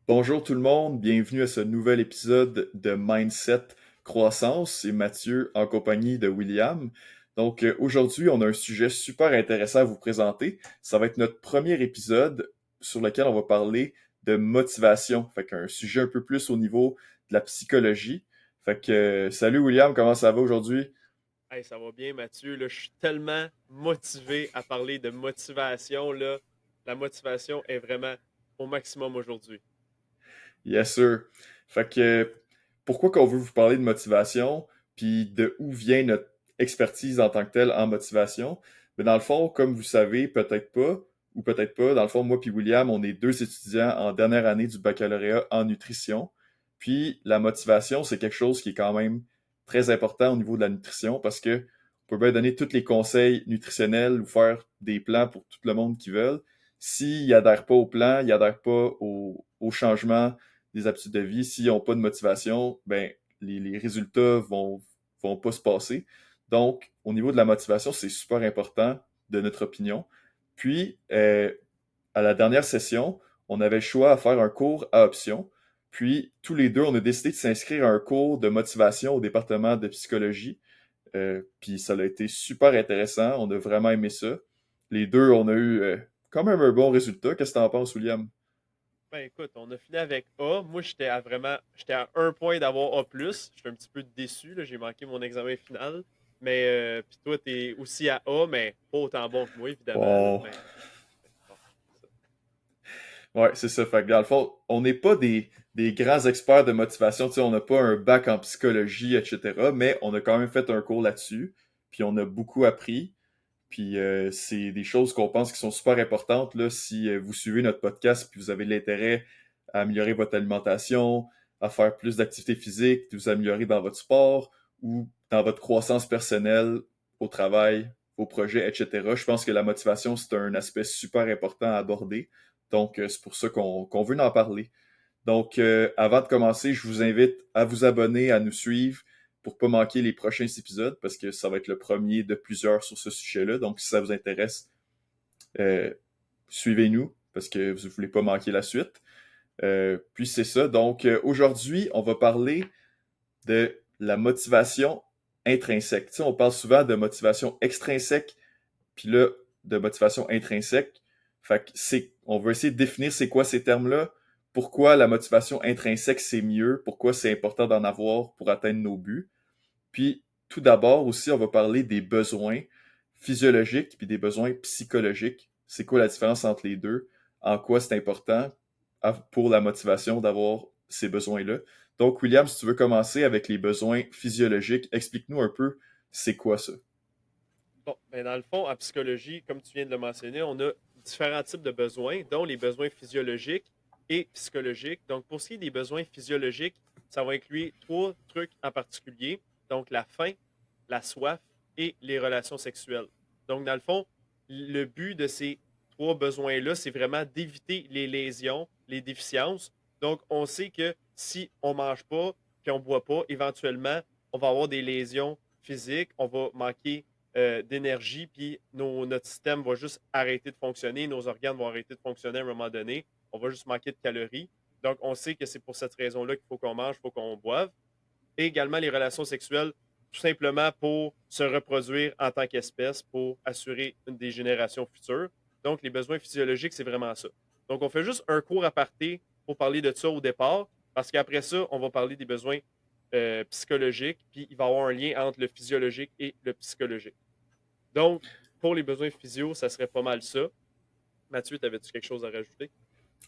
Bonjour tout le monde, bienvenue à ce nouvel épisode de Mindset Croissance. C'est Mathieu en compagnie de William. Aujourd'hui, on a un sujet super intéressant à vous présenter. Ça va être notre premier épisode sur lequel on va parler de motivation. Fait qu'un sujet un peu plus au niveau de la psychologie. Salut William, comment ça va aujourd'hui? Hey, ça va bien, Mathieu. Là, je suis tellement motivé à parler de motivation. Là. La motivation est vraiment au maximum aujourd'hui. Yes sir. Fait que pourquoi qu'on veut vous parler de motivation, puis de où vient notre expertise en tant que telle en motivation? Mais dans le fond, comme vous savez, peut-être pas, ou peut-être pas, dans le fond, moi puis William, on est deux étudiants en dernière année du baccalauréat en nutrition. Puis la motivation, c'est quelque chose qui est quand même très important au niveau de la nutrition parce que on peut bien donner tous les conseils nutritionnels ou faire des plans pour tout le monde qui veulent. S'ils adhèrent pas au plan, ils adhèrent pas au changement des habitudes de vie, s'ils n'ont pas de motivation, ben les résultats vont pas se passer. Donc, au niveau de la motivation, c'est super important de notre opinion. Puis, à la dernière session, on avait le choix à faire un cours à option. Puis, tous les deux, on a décidé de s'inscrire à un cours de motivation au département de psychologie. Puis, ça a été super intéressant. On a vraiment aimé ça. Les deux, on a eu quand même un bon résultat. Qu'est-ce que tu en penses, William? Ben écoute, on a fini avec A. Moi, j'étais à un point d'avoir A+. J'étais un petit peu déçu, là. J'ai manqué mon examen final. Mais, puis toi, t'es aussi à A, mais pas autant bon que moi, évidemment, là. Bon, Mais, bon, c'est ça. ouais, c'est ça. Fait que dans le fond, on n'est pas des grands experts de motivation. Tu sais, on n'a pas un bac en psychologie, etc. Mais on a quand même fait un cours là-dessus. Puis on a beaucoup appris. Puis c'est des choses qu'on pense qui sont super importantes là, si vous suivez notre podcast puis vous avez de l'intérêt à améliorer votre alimentation, à faire plus d'activité physique, de vous améliorer dans votre sport ou dans votre croissance personnelle, au travail, au projet, etc. Je pense que la motivation, c'est un aspect super important à aborder. Donc, c'est pour ça qu'on veut en parler. Donc, avant de commencer, je vous invite à vous abonner, à nous suivre pour pas manquer les prochains épisodes parce que ça va être le premier de plusieurs sur ce sujet-là. Donc, si ça vous intéresse, euh, suivez-nous parce que vous ne voulez pas manquer la suite. Puis c'est ça. Donc, aujourd'hui, on va parler de la motivation intrinsèque. Tu sais, on parle souvent de motivation extrinsèque, puis là, de motivation intrinsèque. Fait que on va essayer de définir c'est quoi ces termes-là, pourquoi la motivation intrinsèque c'est mieux, pourquoi c'est important d'en avoir pour atteindre nos buts. Puis, tout d'abord aussi, on va parler des besoins physiologiques puis des besoins psychologiques. C'est quoi la différence entre les deux? En quoi c'est important pour la motivation d'avoir ces besoins-là? Donc, William, si tu veux commencer avec les besoins physiologiques, explique-nous un peu c'est quoi ça. Bon, ben dans le fond, en psychologie, comme tu viens de le mentionner, on a différents types de besoins, dont les besoins physiologiques et psychologiques. Donc, pour ce qui est des besoins physiologiques, ça va inclure trois trucs en particulier. Donc, la faim, la soif et les relations sexuelles. Donc, dans le fond, le but de ces trois besoins-là, c'est vraiment d'éviter les lésions, les déficiences. Donc, on sait que si on ne mange pas puis on ne boit pas, éventuellement, on va avoir des lésions physiques, on va manquer d'énergie, puis notre système va juste arrêter de fonctionner, nos organes vont arrêter de fonctionner à un moment donné, on va juste manquer de calories. Donc, on sait que c'est pour cette raison-là qu'il faut qu'on mange, il faut qu'on boive. Et également les relations sexuelles, tout simplement pour se reproduire en tant qu'espèce, pour assurer une des générations futures. Donc, les besoins physiologiques, c'est vraiment ça. Donc, on fait juste un cours aparté pour parler de ça au départ, parce qu'après ça, on va parler des besoins psychologiques, puis il va y avoir un lien entre le physiologique et le psychologique. Donc, pour les besoins physio, ça serait pas mal ça. Mathieu, t'avais-tu quelque chose à rajouter?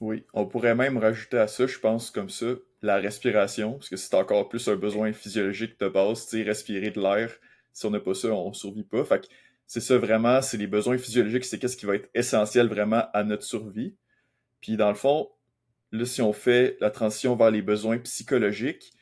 Oui, on pourrait même rajouter à ça, je pense, comme ça, la respiration, parce que c'est encore plus un besoin physiologique de base, tu sais, respirer de l'air. Si on n'a pas ça, on survit pas. Fait que c'est ça vraiment, c'est les besoins physiologiques, c'est qu'est-ce qui va être essentiel vraiment à notre survie. Puis dans le fond, là, si on fait la transition vers les besoins psychologiques,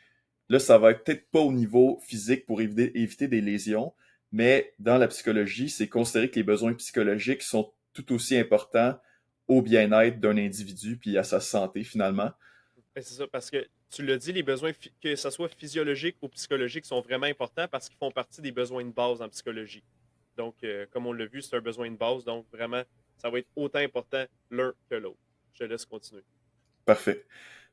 là, ça va être peut-être pas au niveau physique pour éviter des lésions, mais dans la psychologie, c'est considéré que les besoins psychologiques sont tout aussi importants au bien-être d'un individu puis à sa santé finalement. Ben, c'est ça, parce que tu l'as dit, les besoins, que ce soit physiologiques ou psychologiques, sont vraiment importants parce qu'ils font partie des besoins de base en psychologie. Donc, comme on l'a vu, c'est un besoin de base. Donc, vraiment, ça va être autant important l'un que l'autre. Je te laisse continuer. Parfait.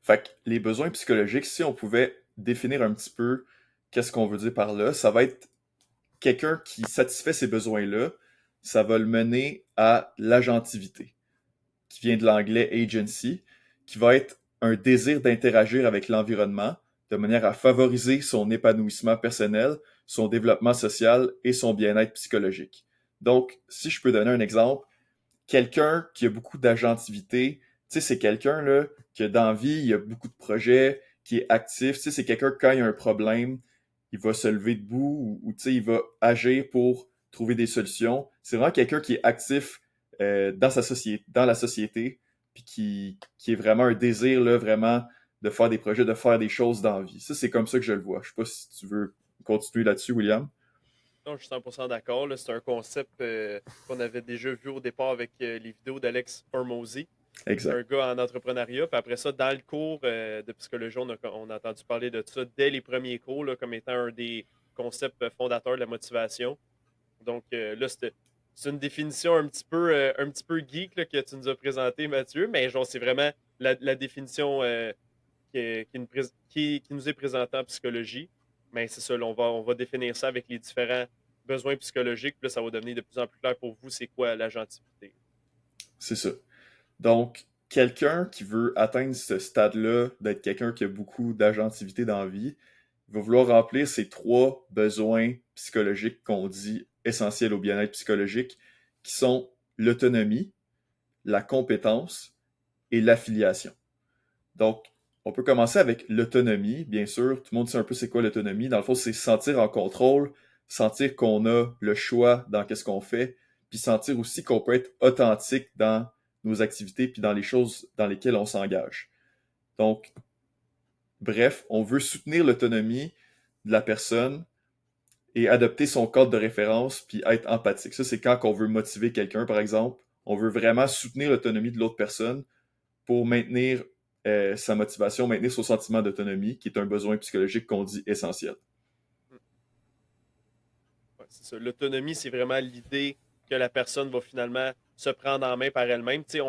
Fait que les besoins psychologiques, si on pouvait définir un petit peu qu'est-ce qu'on veut dire par là, ça va être quelqu'un qui satisfait ces besoins-là, ça va le mener à l'agentivité, qui vient de l'anglais agency, qui va être un désir d'interagir avec l'environnement de manière à favoriser son épanouissement personnel, son développement social et son bien-être psychologique. Donc, si je peux donner un exemple, quelqu'un qui a beaucoup d'agentivité, tu sais, c'est quelqu'un là qui a d'envie, il a beaucoup de projets, qui est actif, tu sais, c'est quelqu'un quand il y a un problème, il va se lever debout ou tu sais, il va agir pour trouver des solutions. C'est vraiment quelqu'un qui est actif dans sa société, dans la société, puis qui est vraiment un désir là, vraiment de faire des projets, de faire des choses dans la vie. Ça, c'est comme ça que je le vois. Je sais pas si tu veux continuer là-dessus, William. Non, je suis 100% d'accord. Là. C'est un concept qu'on avait déjà vu au départ avec les vidéos d'Alex Hormozy. C'est un Exact. gars en entrepreneuriat. Puis après ça, dans le cours de psychologie, on a entendu parler de ça dès les premiers cours là, comme étant un des concepts fondateurs de la motivation. Donc là, c'est une définition un petit peu geek là, que tu nous as présenté, Mathieu, mais genre, c'est vraiment la définition qui nous est présentée en psychologie. Mais c'est ça, là, on va définir ça avec les différents besoins psychologiques. Puis là, ça va devenir de plus en plus clair pour vous, c'est quoi l'agentivité. C'est ça. Donc, quelqu'un qui veut atteindre ce stade-là, d'être quelqu'un qui a beaucoup d'agentivité dans la vie, il va vouloir remplir ces trois besoins psychologiques qu'on dit essentiels au bien-être psychologique, qui sont l'autonomie, la compétence et l'affiliation. Donc, on peut commencer avec l'autonomie, bien sûr. Tout le monde sait un peu c'est quoi l'autonomie. Dans le fond, c'est se sentir en contrôle, sentir qu'on a le choix dans qu'est-ce qu'on fait, puis sentir aussi qu'on peut être authentique dans nos activités puis dans les choses dans lesquelles on s'engage. Donc, bref, on veut soutenir l'autonomie de la personne et adopter son cadre de référence puis être empathique. Ça, c'est quand on veut motiver quelqu'un, par exemple. On veut vraiment soutenir l'autonomie de l'autre personne pour maintenir sa motivation, maintenir son sentiment d'autonomie, qui est un besoin psychologique qu'on dit essentiel. Ouais, c'est ça. L'autonomie, c'est vraiment l'idée que la personne va finalement se prendre en main par elle-même. Tu sais,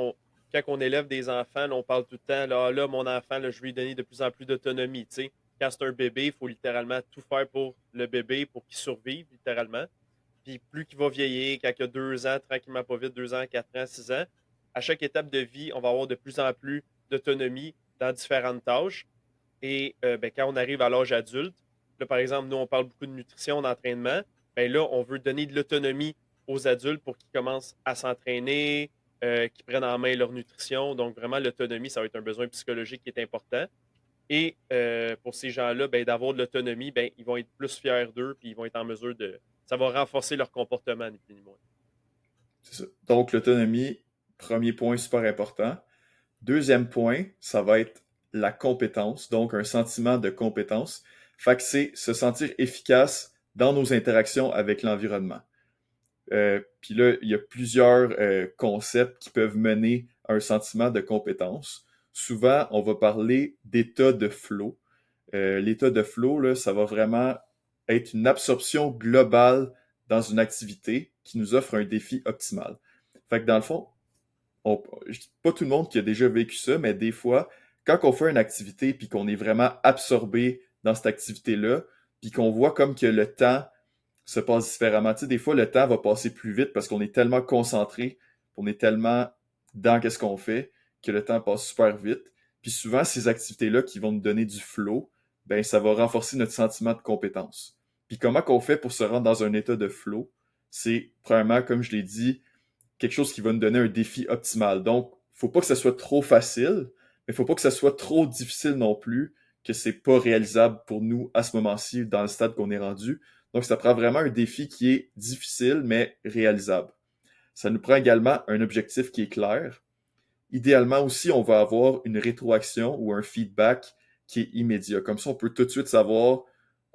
quand on élève des enfants, là, on parle tout le temps, là, ah, là, mon enfant, là, je vais lui donner de plus en plus d'autonomie. Tu sais. Quand c'est un bébé, il faut littéralement tout faire pour le bébé, pour qu'il survive, littéralement. Puis plus qu'il va vieillir, quand il a 2 ans, tranquillement pas vite, 2 ans, 4 ans, 6 ans, à chaque étape de vie, on va avoir de plus en plus d'autonomie dans différentes tâches. Et ben, quand on arrive à l'âge adulte, là, par exemple, nous, on parle beaucoup de nutrition, d'entraînement. Ben là, on veut donner de l'autonomie aux adultes pour qu'ils commencent à s'entraîner, qu'ils prennent en main leur nutrition. Donc, vraiment, l'autonomie, ça va être un besoin psychologique qui est important. Et pour ces gens-là, ben, d'avoir de l'autonomie, ben, ils vont être plus fiers d'eux, puis ils vont être en mesure de. Ça va renforcer leur comportement, ni plus ni moins. C'est ça. Donc, l'autonomie, premier point super important. Deuxième point, ça va être la compétence, donc un sentiment de compétence. Fait que c'est se sentir efficace dans nos interactions avec l'environnement. Puis là, il y a plusieurs concepts qui peuvent mener à un sentiment de compétence. Souvent, on va parler d'état de flow. L'état de flow, là, ça va vraiment être une absorption globale dans une activité qui nous offre un défi optimal. Fait que dans le fond, pas tout le monde qui a déjà vécu ça, mais des fois, quand on fait une activité puis qu'on est vraiment absorbé dans cette activité-là, puis qu'on voit comme que le temps se passe différemment. Tu sais, des fois, le temps va passer plus vite parce qu'on est tellement concentré, on est tellement dans qu'est-ce qu'on fait, que le temps passe super vite. Puis souvent, ces activités-là qui vont nous donner du flow, ben, ça va renforcer notre sentiment de compétence. Puis comment qu'on fait pour se rendre dans un état de flow? C'est, premièrement, comme je l'ai dit, quelque chose qui va nous donner un défi optimal. Donc, faut pas que ça soit trop facile, mais faut pas que ça soit trop difficile non plus, que c'est pas réalisable pour nous à ce moment-ci, dans le stade qu'on est rendu. Donc, ça prend vraiment un défi qui est difficile, mais réalisable. Ça nous prend également un objectif qui est clair. Idéalement aussi, on va avoir une rétroaction ou un feedback qui est immédiat. Comme ça, on peut tout de suite savoir,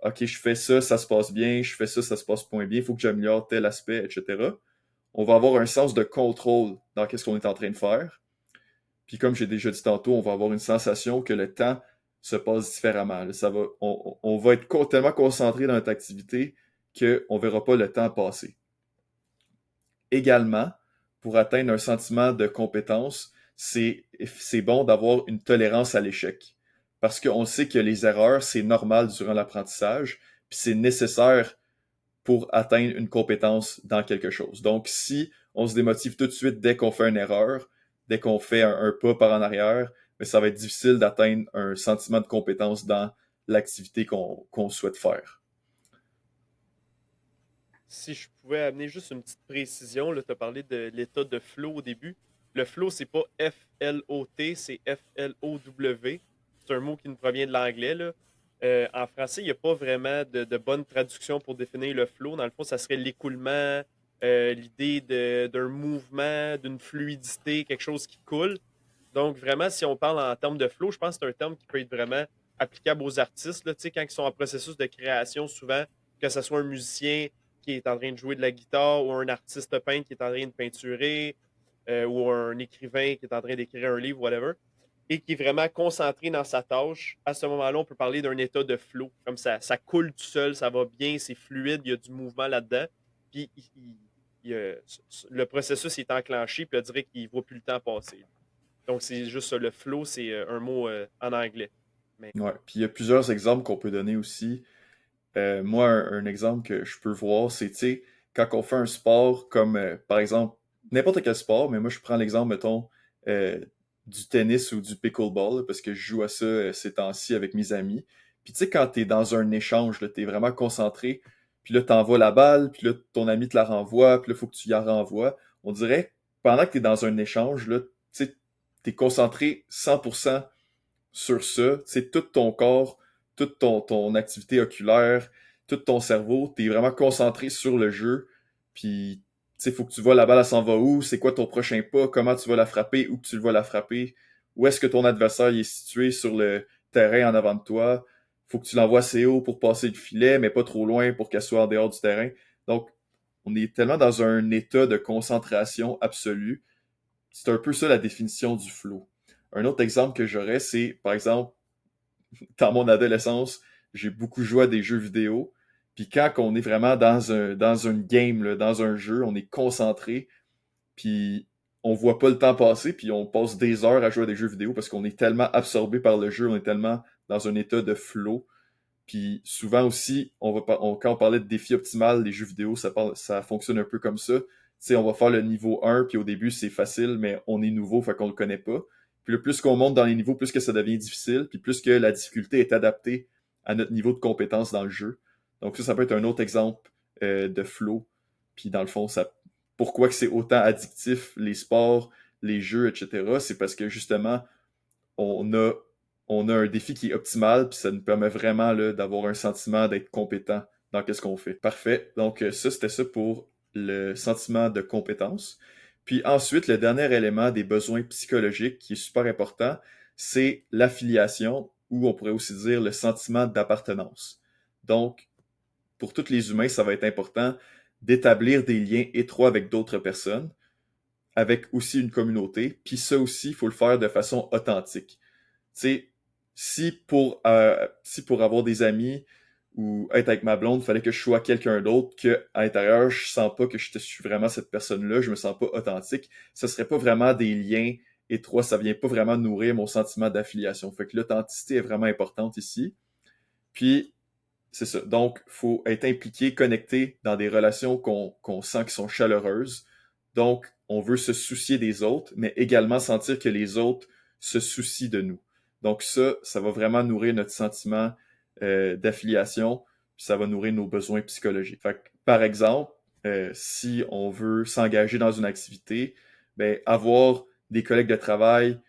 OK, je fais ça se passe bien, je fais ça se passe moins bien, il faut que j'améliore tel aspect, etc. On va avoir un sens de contrôle dans ce qu'on est en train de faire. Puis comme j'ai déjà dit tantôt, on va avoir une sensation que le temps se passe différemment. Ça va, on va être tellement concentré dans notre activité qu'on ne verra pas le temps passer. Également, pour atteindre un sentiment de compétence, c'est bon d'avoir une tolérance à l'échec. Parce qu'on sait que les erreurs, c'est normal durant l'apprentissage, puis c'est nécessaire pour atteindre une compétence dans quelque chose. Donc, si on se démotive tout de suite dès qu'on fait une erreur, dès qu'on fait un pas par en arrière, mais ça va être difficile d'atteindre un sentiment de compétence dans l'activité qu'on souhaite faire. Si je pouvais amener juste une petite précision, tu as parlé de l'état de flow au début. Le flow, c'est pas F-L-O-T, c'est F-L-O-W. C'est un mot qui nous provient de l'anglais, là. En français, il n'y a pas vraiment de bonne traduction pour définir le flow. Dans le fond, ça serait l'écoulement, l'idée d'un mouvement, d'une fluidité, quelque chose qui coule. Donc, vraiment, si on parle en termes de flow, je pense que c'est un terme qui peut être vraiment applicable aux artistes. Là, tu sais, quand ils sont en processus de création, souvent, que ce soit un musicien qui est en train de jouer de la guitare ou un artiste peintre qui est en train de peinturer ou un écrivain qui est en train d'écrire un livre, whatever, et qui est vraiment concentré dans sa tâche, à ce moment-là, on peut parler d'un état de flow. Comme ça coule tout seul, ça va bien, c'est fluide, il y a du mouvement là-dedans. Puis le processus est enclenché, puis on dirait qu'il ne voit plus le temps passer. Donc, c'est juste ça. Le flow, c'est un mot en anglais. Mais Ouais. Puis il y a plusieurs exemples qu'on peut donner aussi. Moi, un exemple que je peux voir, c'est, tu sais, quand on fait un sport comme, par exemple, n'importe quel sport, mais moi, je prends l'exemple, mettons, euh, du tennis ou du pickleball, là, parce que je joue à ça ces temps-ci avec mes amis. Puis, tu sais, quand t'es dans un échange, là, t'es vraiment concentré, puis là, t'envoies la balle, puis là, ton ami te la renvoie, puis là, faut que tu y la renvoies. On dirait, pendant que t'es dans un échange, là, tu sais, t'es concentré 100% sur ça, c'est tout ton corps, toute ton activité oculaire, tout ton cerveau, t'es vraiment concentré sur le jeu, puis tu sais, faut que tu vois la balle, elle s'en va où, c'est quoi ton prochain pas, comment tu vas la frapper, où que tu vas la frapper, où est-ce que ton adversaire est situé sur le terrain en avant de toi, faut que tu l'envoies assez haut pour passer le filet, mais pas trop loin pour qu'elle soit en dehors du terrain. Donc, on est tellement dans un état de concentration absolue. C'est un peu ça la définition du flow. Un autre exemple que j'aurais, c'est, par exemple, dans mon adolescence, j'ai beaucoup joué à des jeux vidéo. Puis quand on est vraiment dans une game, là, dans un jeu, on est concentré, puis on voit pas le temps passer, puis on passe des heures à jouer à des jeux vidéo parce qu'on est tellement absorbé par le jeu, on est tellement dans un état de flow. Puis souvent aussi, quand on parlait de défi optimal, les jeux vidéo, ça fonctionne un peu comme ça. Tu sais, on va faire le niveau 1, puis au début, c'est facile, mais on est nouveau, fait qu'on le connaît pas. Puis le plus qu'on monte dans les niveaux, plus que ça devient difficile, puis plus que la difficulté est adaptée à notre niveau de compétence dans le jeu. Donc ça peut être un autre exemple de flow. Puis dans le fond, pourquoi que c'est autant addictif, les sports, les jeux, etc., c'est parce que justement, on a, on a un défi qui est optimal, puis ça nous permet vraiment là, d'avoir un sentiment d'être compétent dans ce qu'on fait. Parfait. Donc, ça, c'était ça pour le sentiment de compétence. Puis ensuite, le dernier élément des besoins psychologiques qui est super important, c'est l'affiliation, ou on pourrait aussi dire le sentiment d'appartenance. Donc, pour tous les humains, ça va être important d'établir des liens étroits avec d'autres personnes, avec aussi une communauté. Puis ça aussi, il faut le faire de façon authentique. Tu sais, si pour avoir des amis ou être avec ma blonde, il fallait que je sois quelqu'un d'autre que à l'intérieur, je sens pas que je suis vraiment cette personne-là, je me sens pas authentique, ce serait pas vraiment des liens étroits, ça vient pas vraiment nourrir mon sentiment d'affiliation. Fait que l'authenticité est vraiment importante ici. Puis, c'est ça. Donc, faut être impliqué, connecté dans des relations qu'on sent qui sont chaleureuses. Donc, on veut se soucier des autres, mais également sentir que les autres se soucient de nous. Donc ça va vraiment nourrir notre sentiment d'affiliation, puis ça va nourrir nos besoins psychologiques. Fait que, par exemple, si on veut s'engager dans une activité, ben, avoir des collègues de travail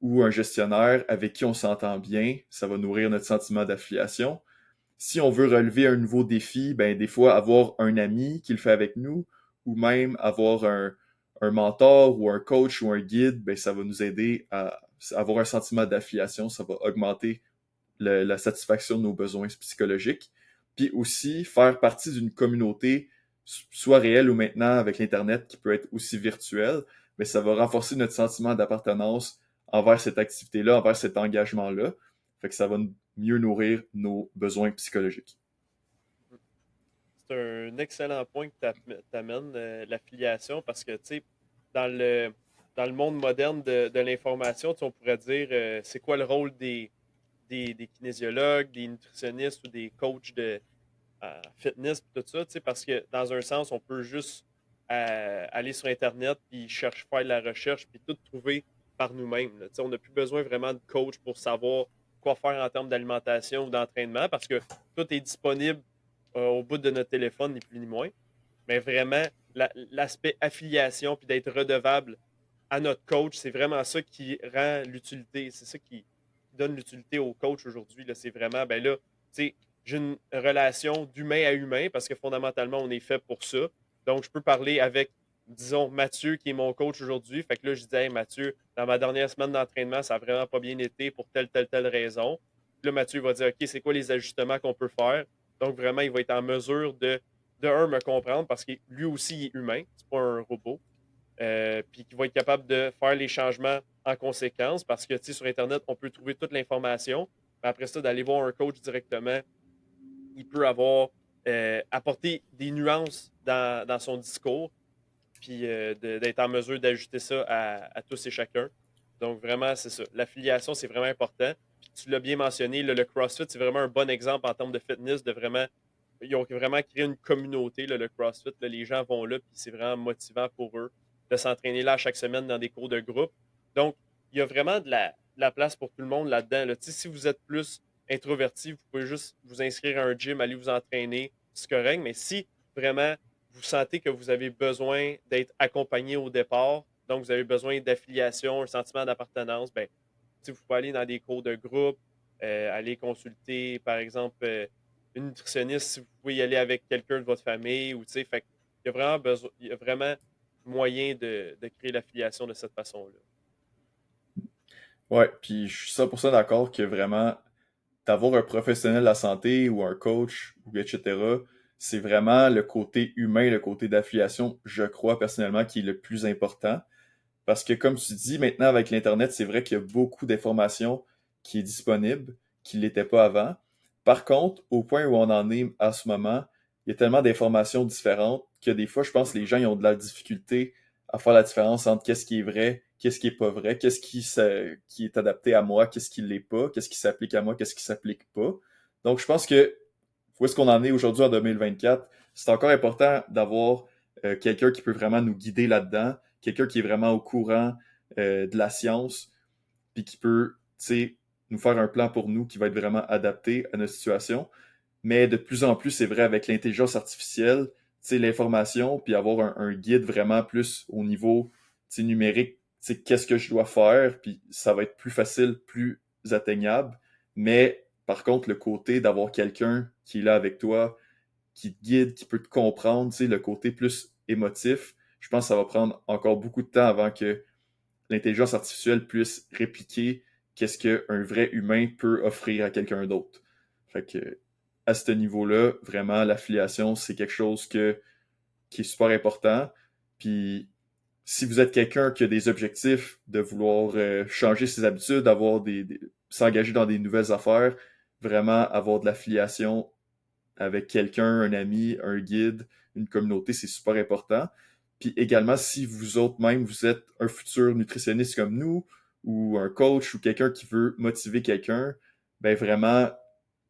ou un gestionnaire avec qui on s'entend bien, ça va nourrir notre sentiment d'affiliation. Si on veut relever un nouveau défi, ben des fois avoir un ami qui le fait avec nous, ou même avoir un mentor ou un coach ou un guide, ben ça va nous aider à avoir un sentiment d'affiliation, ça va augmenter la satisfaction de nos besoins psychologiques. Puis aussi faire partie d'une communauté, soit réelle ou maintenant avec l'Internet, qui peut être aussi virtuelle, mais ça va renforcer notre sentiment d'appartenance envers cette activité-là, envers cet engagement-là. Fait que ça va mieux nourrir nos besoins psychologiques. c'est un excellent point que tu amènes, l'affiliation, parce que, tu sais, dans le, dans le monde moderne de l'information, on pourrait dire c'est quoi le rôle des kinésiologues, des nutritionnistes ou des coachs de fitness, tout ça, parce que dans un sens, on peut juste aller sur Internet puis chercher, faire de la recherche puis tout trouver par nous-mêmes. Là. On n'a plus besoin vraiment de coach pour savoir quoi faire en termes d'alimentation ou d'entraînement parce que tout est disponible au bout de notre téléphone, ni plus ni moins. Mais vraiment, l'aspect affiliation puis d'être redevable à notre coach, c'est vraiment ça qui rend l'utilité. C'est ça qui donne l'utilité au coach aujourd'hui. C'est vraiment, ben là, tu sais, j'ai une relation d'humain à humain parce que fondamentalement, on est fait pour ça. Donc, je peux parler avec, disons, Mathieu, qui est mon coach aujourd'hui. Fait que là, je dis, hey, Mathieu, dans ma dernière semaine d'entraînement, ça n'a vraiment pas bien été pour telle raison. Puis là, Mathieu va dire, OK, c'est quoi les ajustements qu'on peut faire? Donc, vraiment, il va être en mesure de un, me comprendre parce que lui aussi, il est humain. C'est pas un robot. Puis qui va être capable de faire les changements en conséquence parce que, tu sais, sur Internet, on peut trouver toute l'information. Mais après ça, d'aller voir un coach directement, il peut avoir apporter des nuances dans son discours, puis d'être en mesure d'ajuster ça à tous et chacun. Donc, vraiment, c'est ça. L'affiliation, c'est vraiment important. Puis tu l'as bien mentionné, le CrossFit, c'est vraiment un bon exemple en termes de fitness, de vraiment. Ils ont vraiment créé une communauté, là, le CrossFit. Là, les gens vont là, puis c'est vraiment motivant pour eux de s'entraîner là chaque semaine dans des cours de groupe. Donc, il y a vraiment de la place pour tout le monde là-dedans. Là. Si vous êtes plus introverti, vous pouvez juste vous inscrire à un gym, aller vous entraîner, c'est correct. Mais si vraiment vous sentez que vous avez besoin d'être accompagné au départ, donc vous avez besoin d'affiliation, un sentiment d'appartenance, ben, vous pouvez aller dans des cours de groupe, aller consulter, par exemple, une nutritionniste si vous pouvez y aller avec quelqu'un de votre famille. Ou, fait, il y a vraiment besoin, il y a vraiment moyen de créer l'affiliation de cette façon-là. Ouais, puis je suis 100% d'accord que vraiment, d'avoir un professionnel de la santé ou un coach, ou etc., c'est vraiment le côté humain, le côté d'affiliation, je crois personnellement, qui est le plus important. Parce que comme tu dis, maintenant avec l'Internet, c'est vrai qu'il y a beaucoup d'informations qui est disponible, qui ne l'était pas avant. Par contre, au point où on en est à ce moment, il y a tellement d'informations différentes que des fois, je pense que les gens ils ont de la difficulté à faire la différence entre qu'est-ce qui est vrai, qu'est-ce qui est pas vrai, qui est adapté à moi, qu'est-ce qui l'est pas, qu'est-ce qui s'applique à moi, qu'est-ce qui s'applique pas. Donc, je pense que où est-ce qu'on en est aujourd'hui en 2024, c'est encore important d'avoir quelqu'un qui peut vraiment nous guider là-dedans, quelqu'un qui est vraiment au courant de la science, puis qui peut, tu sais, nous faire un plan pour nous qui va être vraiment adapté à notre situation. Mais de plus en plus, c'est vrai avec l'intelligence artificielle, tu sais, l'information, puis avoir un guide vraiment plus au niveau, tu sais, numérique, tu sais, qu'est-ce que je dois faire, puis ça va être plus facile, plus atteignable. Mais par contre, le côté d'avoir quelqu'un qui est là avec toi, qui te guide, qui peut te comprendre, tu sais, le côté plus émotif, je pense que ça va prendre encore beaucoup de temps avant que l'intelligence artificielle puisse répliquer qu'est-ce qu'un vrai humain peut offrir à quelqu'un d'autre. Fait que, à ce niveau-là, vraiment, l'affiliation, c'est quelque chose qui est super important. Puis, si vous êtes quelqu'un qui a des objectifs de vouloir changer ses habitudes, s'engager dans des nouvelles affaires, vraiment avoir de l'affiliation avec quelqu'un, un ami, un guide, une communauté, c'est super important. Puis également, si vous autres même, vous êtes un futur nutritionniste comme nous, ou un coach, ou quelqu'un qui veut motiver quelqu'un, ben vraiment,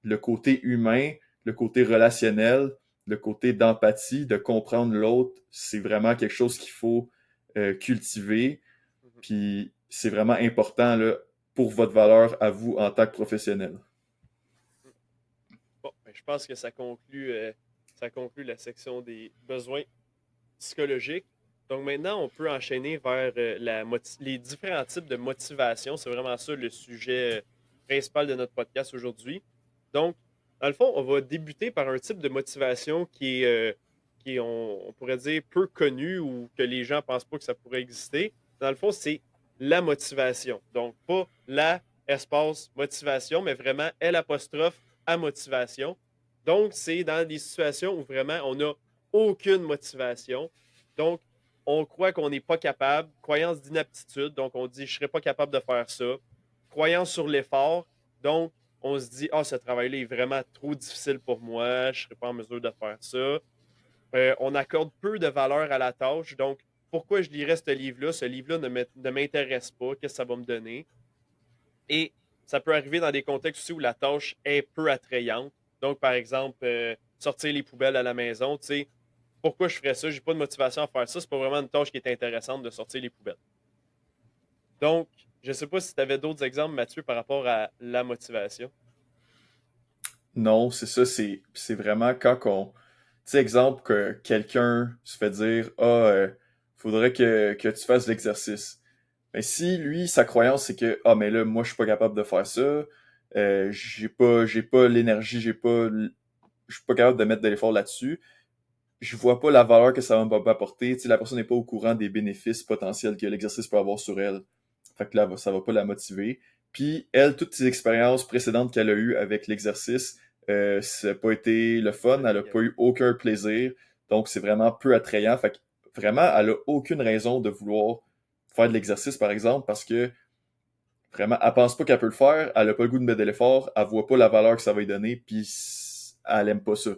le côté humain, le côté relationnel, le côté d'empathie, de comprendre l'autre, c'est vraiment quelque chose qu'il faut cultiver. Mhm. Puis c'est vraiment important là, pour votre valeur à vous en tant que professionnel. Bon, ben, je pense que ça conclut la section des besoins psychologique. Donc maintenant, on peut enchaîner vers les différents types de motivation. C'est vraiment ça le sujet principal de notre podcast aujourd'hui. Donc, dans le fond, on va débuter par un type de motivation qui est, on pourrait dire, peu connu ou que les gens ne pensent pas que ça pourrait exister. Dans le fond, c'est la motivation. Donc, pas la espace motivation, mais vraiment L apostrophe à motivation. Donc, c'est dans des situations où vraiment on n'a aucune motivation. Donc, on croit qu'on n'est pas capable. Croyance d'inaptitude. Donc, on dit, je ne serais pas capable de faire ça. Croyance sur l'effort. Donc, on se dit, ah, ce travail-là est vraiment trop difficile pour moi. Je ne serais pas en mesure de faire ça. On accorde peu de valeur à la tâche. Donc, pourquoi je lirais ce livre-là? Ce livre-là ne m'intéresse pas. Qu'est-ce que ça va me donner? Et ça peut arriver dans des contextes aussi où la tâche est peu attrayante. Donc, par exemple, sortir les poubelles à la maison, tu sais, pourquoi je ferais ça? J'ai pas de motivation à faire ça. C'est pas vraiment une tâche qui est intéressante de sortir les poubelles. Donc, je sais pas si tu avais d'autres exemples, Mathieu, par rapport à la motivation. Non, c'est ça, c'est vraiment quand on... Tu sais, exemple, que quelqu'un se fait dire, ah, faudrait que tu fasses de l'exercice. Mais si lui, sa croyance, c'est que, ah, mais là, moi, je suis pas capable de faire ça, j'ai pas l'énergie, je suis pas capable de mettre de l'effort là-dessus, je vois pas la valeur que ça va m'apporter. Tu sais, la personne n'est pas au courant des bénéfices potentiels que l'exercice peut avoir sur elle. Fait que là, ça va pas la motiver. Puis, elle, toutes ses expériences précédentes qu'elle a eues avec l'exercice, ça n'a pas été le fun, elle a Attrayant. pas eu aucun plaisir. Donc, c'est vraiment peu attrayant. Fait que, vraiment, elle a aucune raison de vouloir faire de l'exercice, par exemple, parce que, vraiment, elle pense pas qu'elle peut le faire, elle a pas le goût de mettre de l'effort, elle voit pas la valeur que ça va lui donner, puis elle aime pas ça.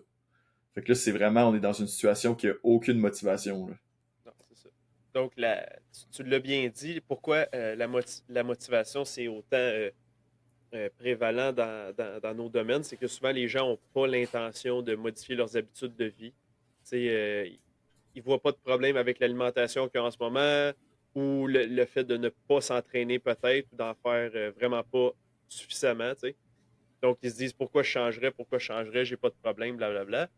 Fait que là, c'est vraiment, on est dans une situation qui a aucune motivation, là. Non, c'est ça. Donc, tu l'as bien dit, pourquoi la motivation, c'est autant prévalent dans nos domaines, c'est que souvent les gens n'ont pas l'intention de modifier leurs habitudes de vie. Ils ne voient pas de problème avec l'alimentation qu'ils ont en ce moment ou le fait de ne pas s'entraîner peut-être ou d'en faire vraiment pas suffisamment. Tu sais. Donc, ils se disent pourquoi je changerais, j'ai pas de problème, blablabla.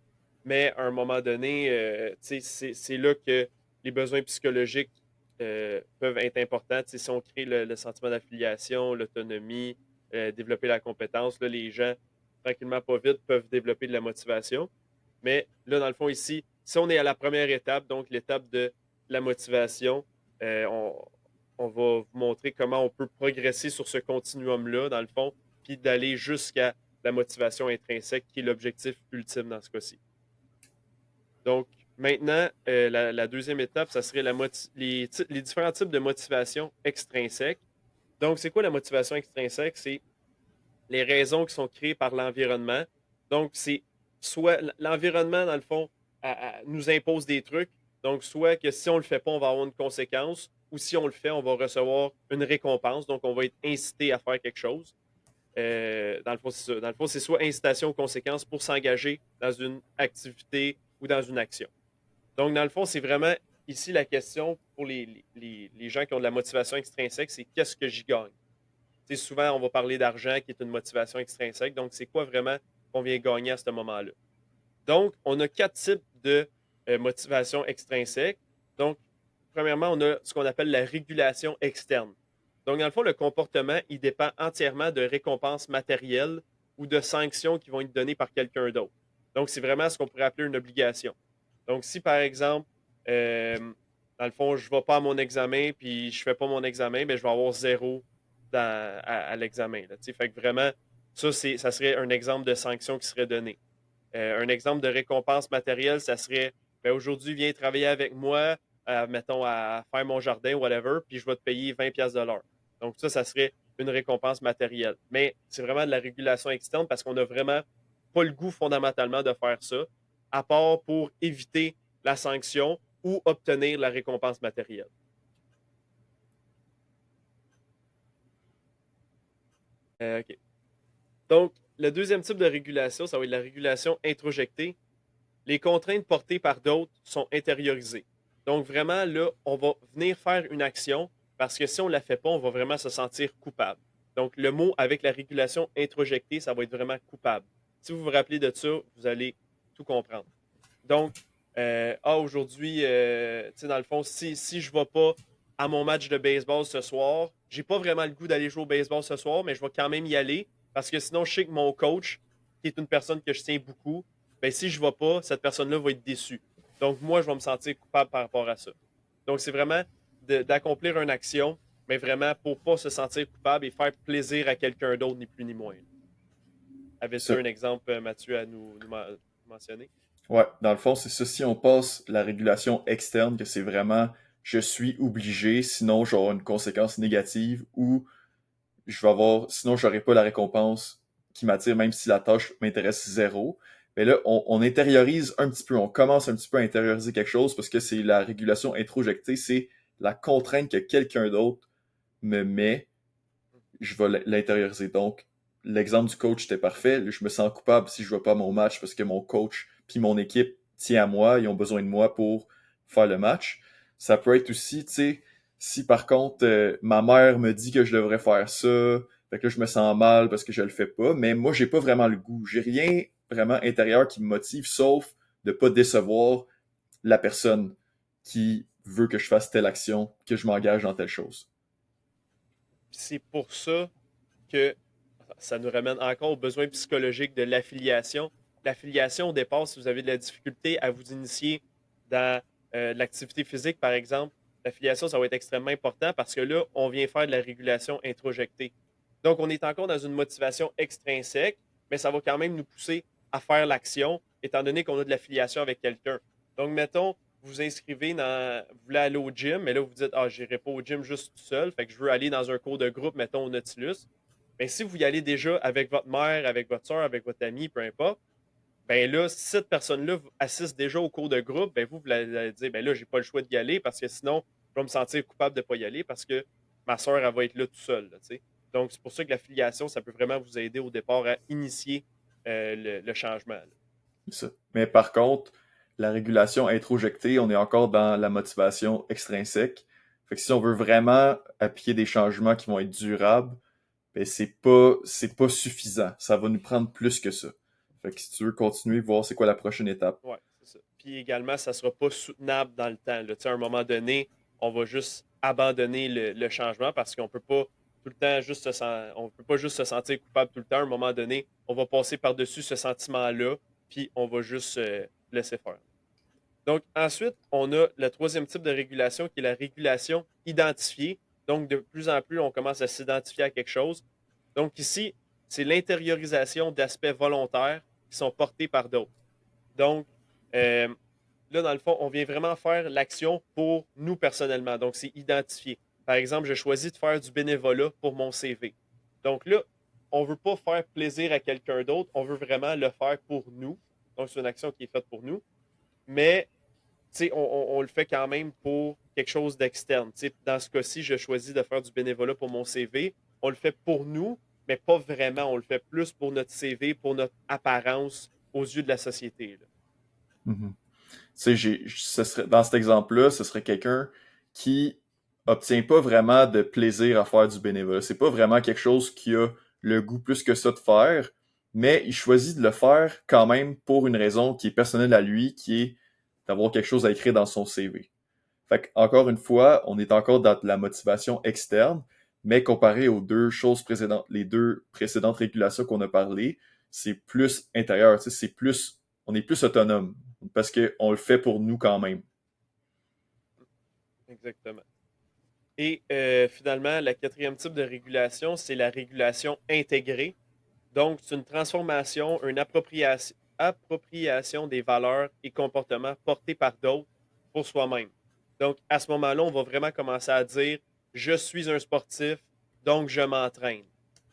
Mais à un moment donné, c'est là que les besoins psychologiques peuvent être importants. Tu sais, si on crée le sentiment d'affiliation, l'autonomie, développer la compétence, là, les gens, tranquillement, pas vite, peuvent développer de la motivation. Mais là, dans le fond, ici, si on est à la première étape, donc l'étape de la motivation, euh, on, on va vous montrer comment on peut progresser sur ce continuum-là, dans le fond, puis d'aller jusqu'à la motivation intrinsèque, qui est l'objectif ultime dans ce cas-ci. Donc, maintenant, la deuxième étape, ça serait les différents types de motivation extrinsèque. Donc, c'est quoi la motivation extrinsèque? C'est les raisons qui sont créées par l'environnement. Donc, c'est soit l'environnement, dans le fond, nous impose des trucs. Donc, soit que si on ne le fait pas, on va avoir une conséquence, ou si on le fait, on va recevoir une récompense. Donc, on va être incité à faire quelque chose. Dans le fond, c'est ça. Dans le fond, c'est soit incitation ou conséquence pour s'engager dans une activité ou dans une action. Donc, dans le fond, c'est vraiment ici la question pour les gens qui ont de la motivation extrinsèque, c'est qu'est-ce que j'y gagne? Tu sais, souvent, on va parler d'argent qui est une motivation extrinsèque. Donc, c'est quoi vraiment qu'on vient gagner à ce moment-là? Donc, on a quatre types de motivation extrinsèque. Donc, premièrement, on a ce qu'on appelle la régulation externe. Donc, dans le fond, le comportement, il dépend entièrement de récompenses matérielles ou de sanctions qui vont être données par quelqu'un d'autre. Donc, c'est vraiment ce qu'on pourrait appeler une obligation. Donc, si par exemple, euh, dans le fond, je ne vais pas à mon examen puis je ne fais pas mon examen, bien, je vais avoir zéro à l'examen. Là, fait que vraiment, ça serait un exemple de sanction qui serait donné. Un exemple de récompense matérielle, ça serait ben, aujourd'hui, viens travailler avec moi, mettons, à faire mon jardin, whatever, puis je vais te payer 20$ de l'heure. Donc, ça serait une récompense matérielle. Mais c'est vraiment de la régulation externe parce qu'on n'a vraiment pas le goût fondamentalement de faire ça, à part pour éviter la sanction ou obtenir la récompense matérielle. OK. Donc, le deuxième type de régulation, ça va être la régulation introjectée. Les contraintes portées par d'autres sont intériorisées. Donc, vraiment, là, on va venir faire une action parce que si on ne la fait pas, on va vraiment se sentir coupable. Donc, le mot avec la régulation introjectée, ça va être vraiment coupable. Si vous vous rappelez de ça, vous allez tout comprendre. Donc, aujourd'hui, tu sais, dans le fond, si je ne vais pas à mon match de baseball ce soir, j'ai pas vraiment le goût d'aller jouer au baseball ce soir, mais je vais quand même y aller parce que sinon, je sais que mon coach, qui est une personne que je tiens beaucoup, ben, si je ne vais pas, cette personne-là va être déçue. Donc, moi, je vais me sentir coupable par rapport à ça. Donc, c'est vraiment d'accomplir une action, mais vraiment pour ne pas se sentir coupable et faire plaisir à quelqu'un d'autre, ni plus ni moins. Avais-tu Ça, un exemple, Mathieu, à nous mentionner? ouais, dans le fond, c'est ça. Si on passe la régulation externe, que c'est vraiment je suis obligé, sinon j'aurai une conséquence négative ou je vais avoir, sinon j'aurai pas la récompense qui m'attire, même si la tâche m'intéresse zéro. Mais là, on intériorise un petit peu, on commence un petit peu à intérioriser quelque chose parce que c'est la régulation introjectée, c'est la contrainte que quelqu'un d'autre me met, je vais l'intérioriser. Donc, l'exemple du coach était parfait. Je me sens coupable si je vois pas mon match parce que mon coach puis mon équipe tient à moi, ils ont besoin de moi pour faire le match. Ça peut être aussi, tu sais, si par contre ma mère me dit que je devrais faire ça, fait que là je me sens mal parce que je le fais pas, mais moi j'ai pas vraiment le goût. J'ai rien vraiment intérieur qui me motive sauf de pas décevoir la personne qui veut que je fasse telle action, que je m'engage dans telle chose. C'est pour ça que ça nous ramène encore aux besoins psychologiques de l'affiliation. L'affiliation, au départ, si vous avez de la difficulté à vous initier dans l'activité physique, par exemple, l'affiliation, ça va être extrêmement important parce que là, on vient faire de la régulation introjectée. Donc, on est encore dans une motivation extrinsèque, mais ça va quand même nous pousser à faire l'action, étant donné qu'on a de l'affiliation avec quelqu'un. Donc, mettons, vous vous inscrivez vous voulez aller au gym, mais là, vous vous dites, ah, je n'irai pas au gym juste tout seul, fait que je veux aller dans un cours de groupe, mettons au Nautilus. Mais si vous y allez déjà avec votre mère, avec votre soeur, avec votre ami, peu importe, ben là, si cette personne-là assiste déjà au cours de groupe, ben vous allez dire, ben là, j'ai pas le choix d'y aller parce que sinon, je vais me sentir coupable de ne pas y aller parce que ma soeur, elle va être là tout seule. Là, tu sais. Donc, c'est pour ça que l'affiliation, ça peut vraiment vous aider au départ à initier le changement. Là. Ça. Mais par contre, la régulation introjectée, on est encore dans la motivation extrinsèque. Fait que si on veut vraiment appliquer des changements qui vont être durables, ben c'est pas suffisant. Ça va nous prendre plus que ça. Fait que si tu veux continuer, voir c'est quoi la prochaine étape. Oui, c'est ça. Puis également, ça ne sera pas soutenable dans le temps. Là. Tu sais, à un moment donné, on va juste abandonner le changement parce qu'on peut pas tout le temps on peut pas juste se sentir coupable tout le temps. À un moment donné, on va passer par-dessus ce sentiment-là, puis on va juste laisser faire. Donc, ensuite, on a le troisième type de régulation qui est la régulation identifiée. Donc, de plus en plus, on commence à s'identifier à quelque chose. Donc, ici, c'est l'intériorisation d'aspects volontaires qui sont portés par d'autres. Donc, euh, là, dans le fond, on vient vraiment faire l'action pour nous personnellement. Donc, c'est identifié. Par exemple, je choisis de faire du bénévolat pour mon CV. Donc là, on ne veut pas faire plaisir à quelqu'un d'autre, on veut vraiment le faire pour nous. Donc, c'est une action qui est faite pour nous. Mais, tu sais, on le fait quand même pour quelque chose d'externe. Tu sais, dans ce cas-ci, je choisis de faire du bénévolat pour mon CV. On le fait pour nous, mais pas vraiment. On le fait plus pour notre CV, pour notre apparence aux yeux de la société. Là. Mhm. Tu sais, dans cet exemple-là, ce serait quelqu'un qui obtient pas vraiment de plaisir à faire du bénévolat. C'est pas vraiment quelque chose qui a le goût plus que ça de faire, mais il choisit de le faire quand même pour une raison qui est personnelle à lui, qui est d'avoir quelque chose à écrire dans son CV. Fait que, encore une fois, on est encore dans de la motivation externe, mais comparé aux deux choses précédentes, les deux précédentes régulations qu'on a parlé, c'est plus intérieur, tu sais, on est plus autonome parce qu'on le fait pour nous quand même. Exactement. Et finalement, le quatrième type de régulation, c'est la régulation intégrée. Donc, c'est une transformation, une appropriation des valeurs et comportements portés par d'autres pour soi-même. Donc, à ce moment-là, on va vraiment commencer à dire, je suis un sportif, donc je m'entraîne.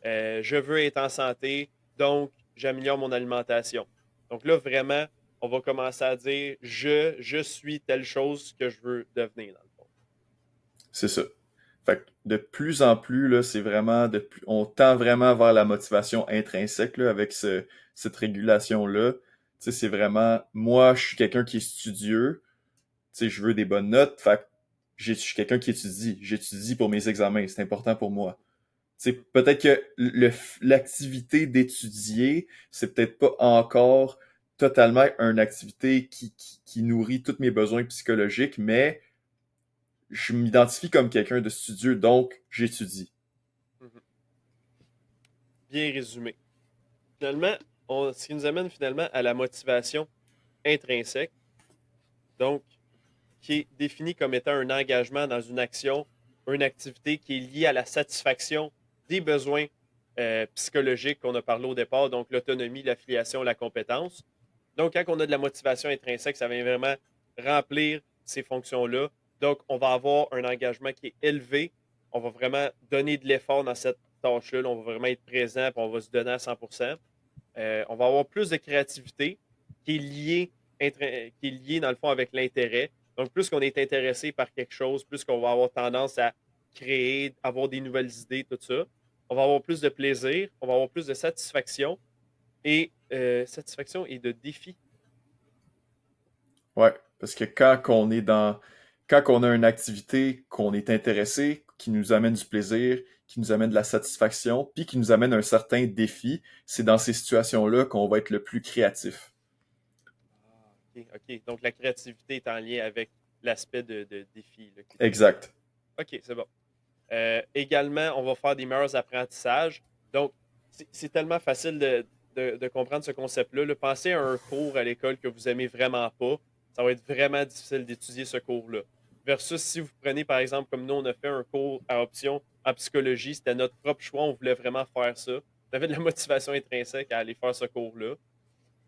Je veux être en santé, donc j'améliore mon alimentation. Donc là, vraiment, on va commencer à dire, je suis telle chose que je veux devenir, dans le fond. C'est ça. Fait que de plus en plus, là, on tend vraiment vers la motivation intrinsèque, là, avec cette régulation-là. Tu sais, c'est vraiment, moi, je suis quelqu'un qui est studieux, tu sais, je veux des bonnes notes, fait que je suis quelqu'un qui étudie. J'étudie pour mes examens, c'est important pour moi. Tu sais, peut-être que l'activité d'étudier, c'est peut-être pas encore totalement une activité qui nourrit tous mes besoins psychologiques, mais je m'identifie comme quelqu'un de studieux, donc j'étudie. Mhm. Bien résumé. Finalement, ce qui nous amène finalement à la motivation intrinsèque, donc qui est définie comme étant un engagement dans une action, une activité qui est liée à la satisfaction des besoins psychologiques qu'on a parlé au départ, donc l'autonomie, l'affiliation, la compétence. Donc, quand on a de la motivation intrinsèque, ça vient vraiment remplir ces fonctions-là. Donc, on va avoir un engagement qui est élevé. On va vraiment donner de l'effort dans cette tâche-là. On va vraiment être présent et on va se donner à 100%. On va avoir plus de créativité. qui est lié, qui est lié dans le fond avec l'intérêt. Donc, plus qu'on est intéressé par quelque chose, plus qu'on va avoir tendance à créer, avoir des nouvelles idées, tout ça. On va avoir plus de plaisir, on va avoir plus de satisfaction et de défi. Ouais, parce que quand on a une activité qu'on est intéressé, qui nous amène du plaisir, qui nous amène de la satisfaction, puis qui nous amène un certain défi, c'est dans ces situations-là qu'on va être le plus créatif. Ah, OK, OK. Donc, la créativité est en lien avec l'aspect de défi là, qui est important. Exact. OK, c'est bon. Également, on va faire des meilleurs apprentissages. Donc, c'est tellement facile de comprendre ce concept-là. Là. Pensez à un cours à l'école que vous aimez vraiment pas. Ça va être vraiment difficile d'étudier ce cours-là. Versus si vous prenez, par exemple, comme nous, on a fait un cours à option en psychologie, c'était notre propre choix, on voulait vraiment faire ça. On avait de la motivation intrinsèque à aller faire ce cours-là.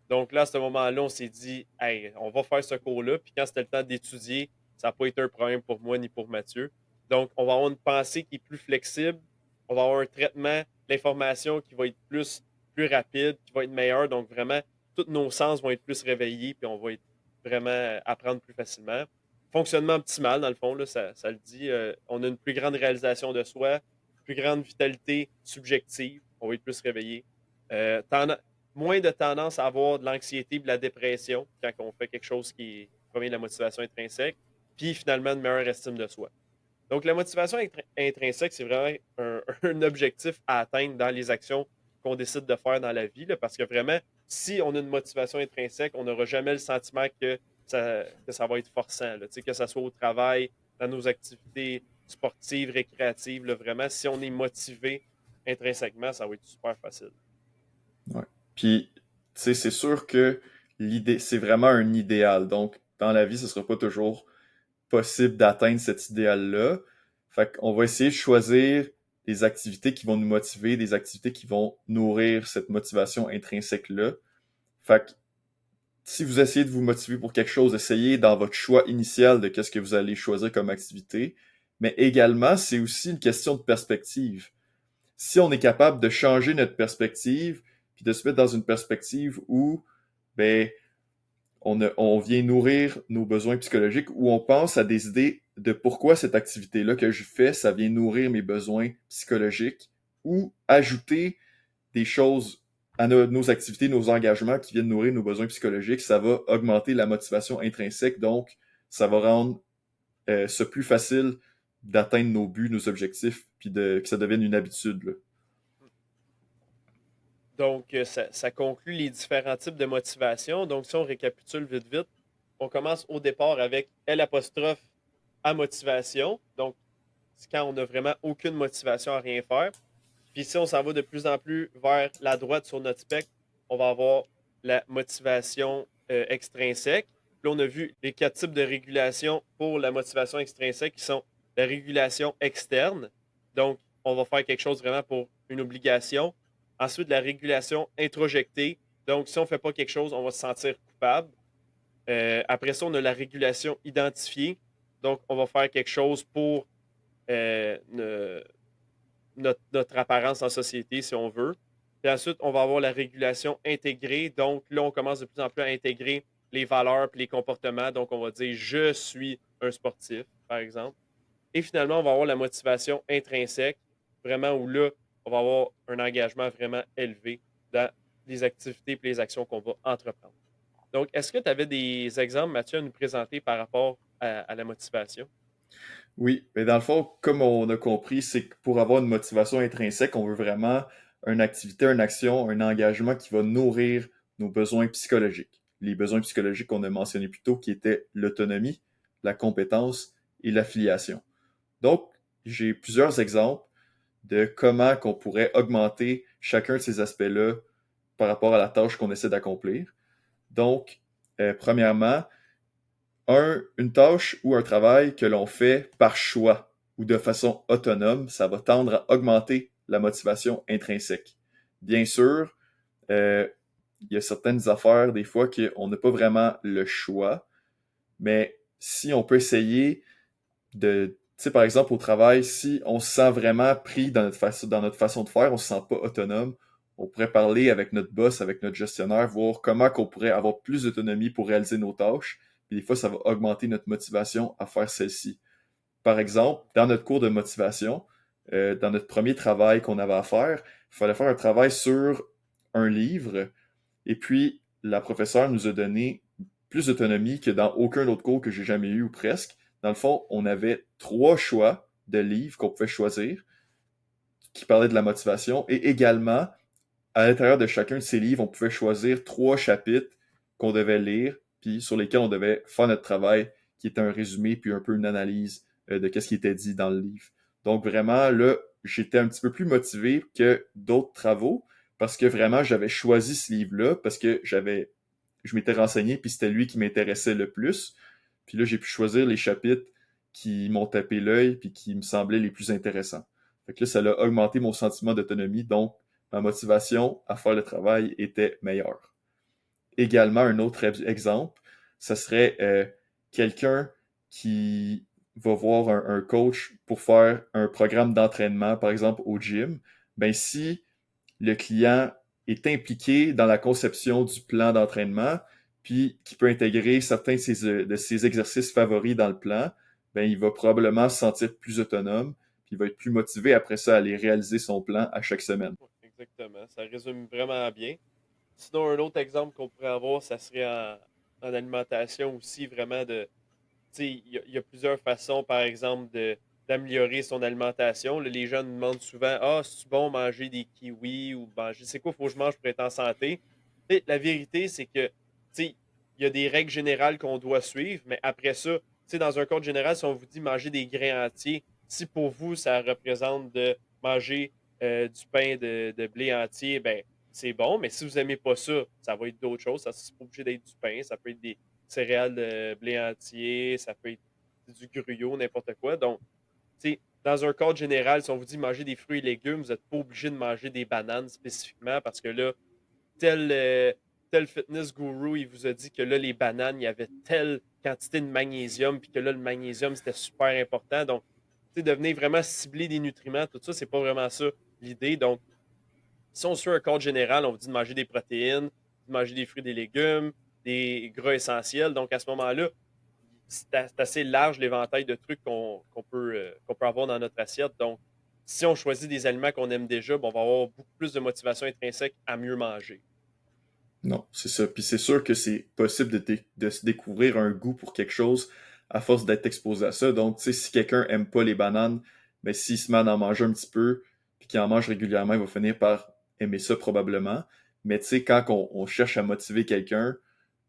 Donc là, à ce moment-là, on s'est dit, hey, on va faire ce cours-là. Puis quand c'était le temps d'étudier, ça n'a pas été un problème pour moi ni pour Mathieu. Donc, on va avoir une pensée qui est plus flexible. On va avoir un traitement de l'information qui va être plus rapide, qui va être meilleur. Donc, vraiment, tous nos sens vont être plus réveillés, puis on va être vraiment apprendre plus facilement. Fonctionnement optimal, dans le fond, là, ça le dit. On a une plus grande réalisation de soi, plus grande vitalité subjective. On va être plus réveillé. Euh, Moins de tendance à avoir de l'anxiété et de la dépression quand on fait quelque chose qui provient de la motivation intrinsèque, puis finalement une meilleure estime de soi. Donc, la motivation intrinsèque, c'est vraiment un objectif à atteindre dans les actions qu'on décide de faire dans la vie, là, parce que vraiment, si on a une motivation intrinsèque, on n'aura jamais le sentiment que ça va être forçant, là, que ce soit au travail, dans nos activités sportives, récréatives. Là, vraiment, si on est motivé intrinsèquement, ça va être super facile. Ouais. Puis, tu sais, c'est sûr que l'idée, c'est vraiment un idéal. Donc, dans la vie, ce sera pas toujours possible d'atteindre cet idéal-là. Fait qu'on va essayer de choisir des activités qui vont nous motiver, des activités qui vont nourrir cette motivation intrinsèque-là. Fait que si vous essayez de vous motiver pour quelque chose, essayez dans votre choix initial de qu'est-ce que vous allez choisir comme activité. Mais également, c'est aussi une question de perspective. Si on est capable de changer notre perspective, puis de se mettre dans une perspective où ben, on vient nourrir nos besoins psychologiques, où on pense à des idées de pourquoi cette activité-là que je fais, ça vient nourrir mes besoins psychologiques, ou ajouter des choses à nos activités, nos engagements qui viennent nourrir nos besoins psychologiques, ça va augmenter la motivation intrinsèque, donc ça va rendre ça plus facile d'atteindre nos buts, nos objectifs, puis que ça devienne une habitude. Là. Donc, ça conclut les différents types de motivation. Donc, si on récapitule vite, vite, on commence au départ avec L apostrophe à motivation. Donc, c'est quand on n'a vraiment aucune motivation à rien faire. Puis si on s'en va de plus en plus vers la droite sur notre spectre, on va avoir la motivation extrinsèque. Puis là, on a vu les quatre types de régulation pour la motivation extrinsèque qui sont la régulation externe. Donc, on va faire quelque chose vraiment pour une obligation. Ensuite, la régulation introjectée. Donc, si on ne fait pas quelque chose, on va se sentir coupable. Après ça, on a la régulation identifiée. Donc, on va faire quelque chose pour notre apparence en société, si on veut. Puis ensuite, on va avoir la régulation intégrée. Donc, là, on commence de plus en plus à intégrer les valeurs et les comportements. Donc, on va dire je suis un sportif, par exemple. Et finalement, on va avoir la motivation intrinsèque, vraiment où là, on va avoir un engagement vraiment élevé dans les activités et les actions qu'on va entreprendre. Donc, est-ce que tu avais des exemples, Mathieu, à nous présenter par rapport à la motivation? Oui, mais dans le fond, comme on a compris, c'est que pour avoir une motivation intrinsèque, on veut vraiment une activité, une action, un engagement qui va nourrir nos besoins psychologiques. Les besoins psychologiques qu'on a mentionnés plus tôt, qui étaient l'autonomie, la compétence et l'affiliation. Donc, j'ai plusieurs exemples de comment qu'on pourrait augmenter chacun de ces aspects-là par rapport à la tâche qu'on essaie d'accomplir. Donc, premièrement, une tâche ou un travail que l'on fait par choix ou de façon autonome, ça va tendre à augmenter la motivation intrinsèque. Bien sûr, euh, il y a certaines affaires, des fois, qu'on n'a pas vraiment le choix, mais si on peut essayer tu sais, par exemple, au travail, si on se sent vraiment pris dans notre façon de faire, on se sent pas autonome, on pourrait parler avec notre boss, avec notre gestionnaire, voir comment qu'on pourrait avoir plus d'autonomie pour réaliser nos tâches. Puis des fois, ça va augmenter notre motivation à faire celle-ci. Par exemple, dans notre cours de motivation, dans notre premier travail qu'on avait à faire, il fallait faire un travail sur un livre. Et puis, la professeure nous a donné plus d'autonomie que dans aucun autre cours que j'ai jamais eu ou presque. Dans le fond, on avait 3 choix de livres qu'on pouvait choisir qui parlaient de la motivation et également, à l'intérieur de chacun de ces livres, on pouvait choisir 3 chapitres qu'on devait lire puis sur lesquels on devait faire notre travail qui était un résumé puis un peu une analyse de ce qui était dit dans le livre. Donc vraiment, là, j'étais un petit peu plus motivé que d'autres travaux parce que vraiment, j'avais choisi ce livre-là parce que je m'étais renseigné puis c'était lui qui m'intéressait le plus. Puis là, j'ai pu choisir les chapitres qui m'ont tapé l'œil puis qui me semblaient les plus intéressants. Fait que là, ça a augmenté mon sentiment d'autonomie, donc ma motivation à faire le travail était meilleure. Également, un autre exemple, ça serait quelqu'un qui va voir un coach pour faire un programme d'entraînement, par exemple au gym. Ben, si le client est impliqué dans la conception du plan d'entraînement, puis qui peut intégrer certains de ses exercices favoris dans le plan, ben, il va probablement se sentir plus autonome, puis il va être plus motivé après ça à aller réaliser son plan à chaque semaine. Ouais, exactement. Ça résume vraiment bien. Sinon, un autre exemple qu'on pourrait avoir, ça serait en alimentation aussi, vraiment de. Tu sais, il y a plusieurs façons, par exemple, d'améliorer son alimentation. Là, les gens nous demandent souvent: ah, c'est bon manger des kiwis ou manger. C'est quoi, faut que je mange pour être en santé? Tu sais, la vérité, c'est que, tu sais, il y a des règles générales qu'on doit suivre, mais après ça, tu sais, dans un cadre général, si on vous dit manger des grains entiers, si pour vous, ça représente de manger du pain de blé entier, ben, c'est bon, mais si vous n'aimez pas ça, ça va être d'autres choses. Ça, c'est pas obligé d'être du pain, ça peut être des céréales de blé entier, ça peut être du gruyot, n'importe quoi. Donc, tu sais, dans un cadre général, si on vous dit manger des fruits et légumes, vous n'êtes pas obligé de manger des bananes spécifiquement parce que là, tel, tel fitness guru, il vous a dit que là, les bananes, il y avait telle quantité de magnésium, puis que là, le magnésium, c'était super important. Donc, tu sais, de venir vraiment cibler des nutriments, tout ça, c'est pas vraiment ça l'idée. Donc, si on suit un cadre général, on vous dit de manger des protéines, de manger des fruits et des légumes, des gras essentiels. Donc, à ce moment-là, c'est assez large l'éventail de trucs qu'on peut avoir dans notre assiette. Donc, si on choisit des aliments qu'on aime déjà, bon, on va avoir beaucoup plus de motivation intrinsèque à mieux manger. Non, c'est ça. Puis c'est sûr que c'est possible de se découvrir un goût pour quelque chose à force d'être exposé à ça. Donc, tu sais, si quelqu'un aime pas les bananes, ben s'il se met à en manger un petit peu, puis qu'il en mange régulièrement, il va finir par aimer ça probablement. Mais tu sais, quand on cherche à motiver quelqu'un,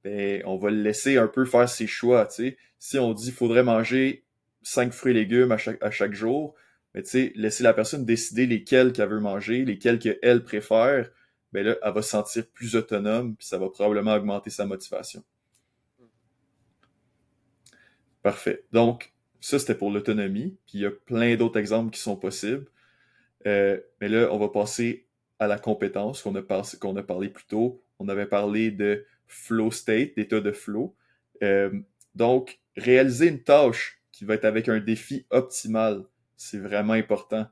ben on va le laisser un peu faire ses choix, tu sais. Si on dit qu'il faudrait manger 5 fruits et légumes à chaque jour, ben tu sais, laisser la personne décider lesquels qu'elle veut manger, lesquels qu'elle préfère, ben là, elle va se sentir plus autonome, puis ça va probablement augmenter sa motivation. Parfait. Donc, ça, c'était pour l'autonomie, puis il y a plein d'autres exemples qui sont possibles. Mais là, on va passer à la compétence qu'on a parlé plus tôt. On avait parlé de flow state, d'état de flow. Euh, donc, réaliser une tâche qui va être avec un défi optimal, c'est vraiment important.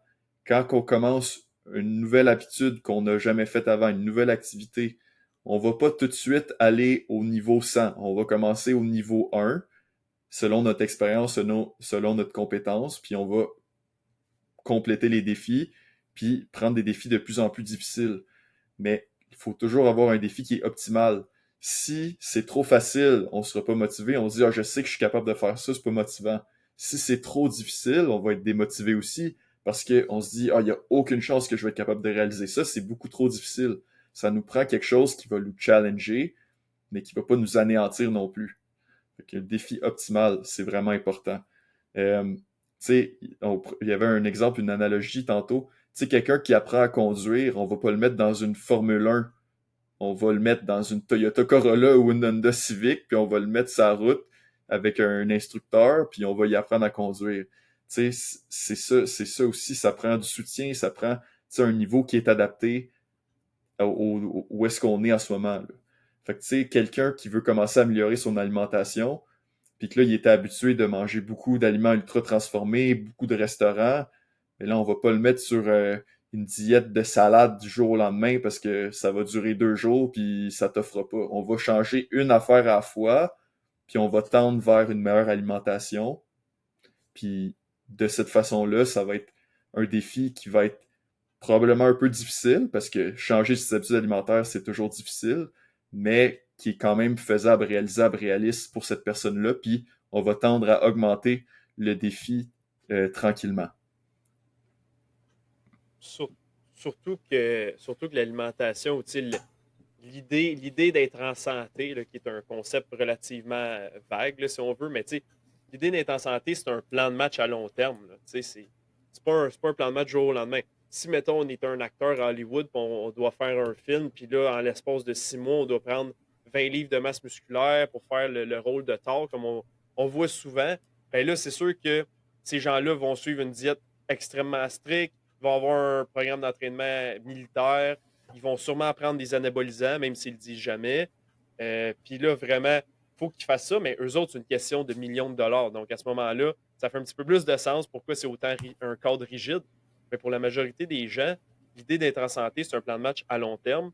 Quand on commence une nouvelle habitude qu'on n'a jamais faite avant, une nouvelle activité, on va pas tout de suite aller au niveau 100. On va commencer au niveau 1, selon notre expérience, selon notre compétence, puis on va compléter les défis, puis prendre des défis de plus en plus difficiles. Mais il faut toujours avoir un défi qui est optimal. Si c'est trop facile, on ne sera pas motivé. On se dit, ah, je sais que je suis capable de faire ça, c'est pas motivant. Si c'est trop difficile, on va être démotivé aussi parce qu'on se dit, ah, il n'y a aucune chance que je vais être capable de réaliser ça, c'est beaucoup trop difficile. Ça nous prend quelque chose qui va nous challenger, mais qui ne va pas nous anéantir non plus. Fait que le défi optimal, c'est vraiment important. Tu sais, il y avait un exemple, une analogie tantôt. Tu sais, quelqu'un qui apprend à conduire, on va pas le mettre dans une Formule 1. On va le mettre dans une Toyota Corolla ou une Honda Civic, puis on va le mettre sur la route avec un instructeur, puis on va y apprendre à conduire. Tu sais, c'est ça aussi, ça prend du soutien, ça prend, tu sais, un niveau qui est adapté où est-ce qu'on est en ce moment, là. Fait que, tu sais, quelqu'un qui veut commencer à améliorer son alimentation, puis que là, il était habitué de manger beaucoup d'aliments ultra transformés, beaucoup de restaurants. Mais là, on va pas le mettre sur une diète de salade du jour au lendemain parce que ça va durer 2 jours puis ça t'offre pas. On va changer une affaire à la fois puis on va tendre vers une meilleure alimentation. Puis de cette façon-là, ça va être un défi qui va être probablement un peu difficile parce que changer ses habitudes alimentaires, c'est toujours difficile, mais qui est quand même faisable, réalisable, réaliste pour cette personne-là. Puis on va tendre à augmenter le défi tranquillement. Sur- surtout que l'alimentation, tu sais, l'idée d'être en santé, là, qui est un concept relativement vague, là, si on veut, mais tu sais, l'idée d'être en santé, c'est un plan de match à long terme. Là. Tu sais, c'est pas un plan de match du jour au lendemain. Si, mettons, on est un acteur à Hollywood, puis on doit faire un film, puis là, en l'espace de 6 mois, on doit prendre 20 livres de masse musculaire pour faire le rôle de Thor, comme on voit souvent, ben là, c'est sûr que ces gens-là vont suivre une diète extrêmement stricte, vont avoir un programme d'entraînement militaire, ils vont sûrement prendre des anabolisants, même s'ils ne le disent jamais. Puis là, vraiment, il faut qu'ils fassent ça, mais eux autres, c'est une question de millions de dollars. Donc, à ce moment-là, ça fait un petit peu plus de sens pourquoi c'est autant un cadre rigide. Mais pour la majorité des gens, l'idée d'être en santé, c'est un plan de match à long terme.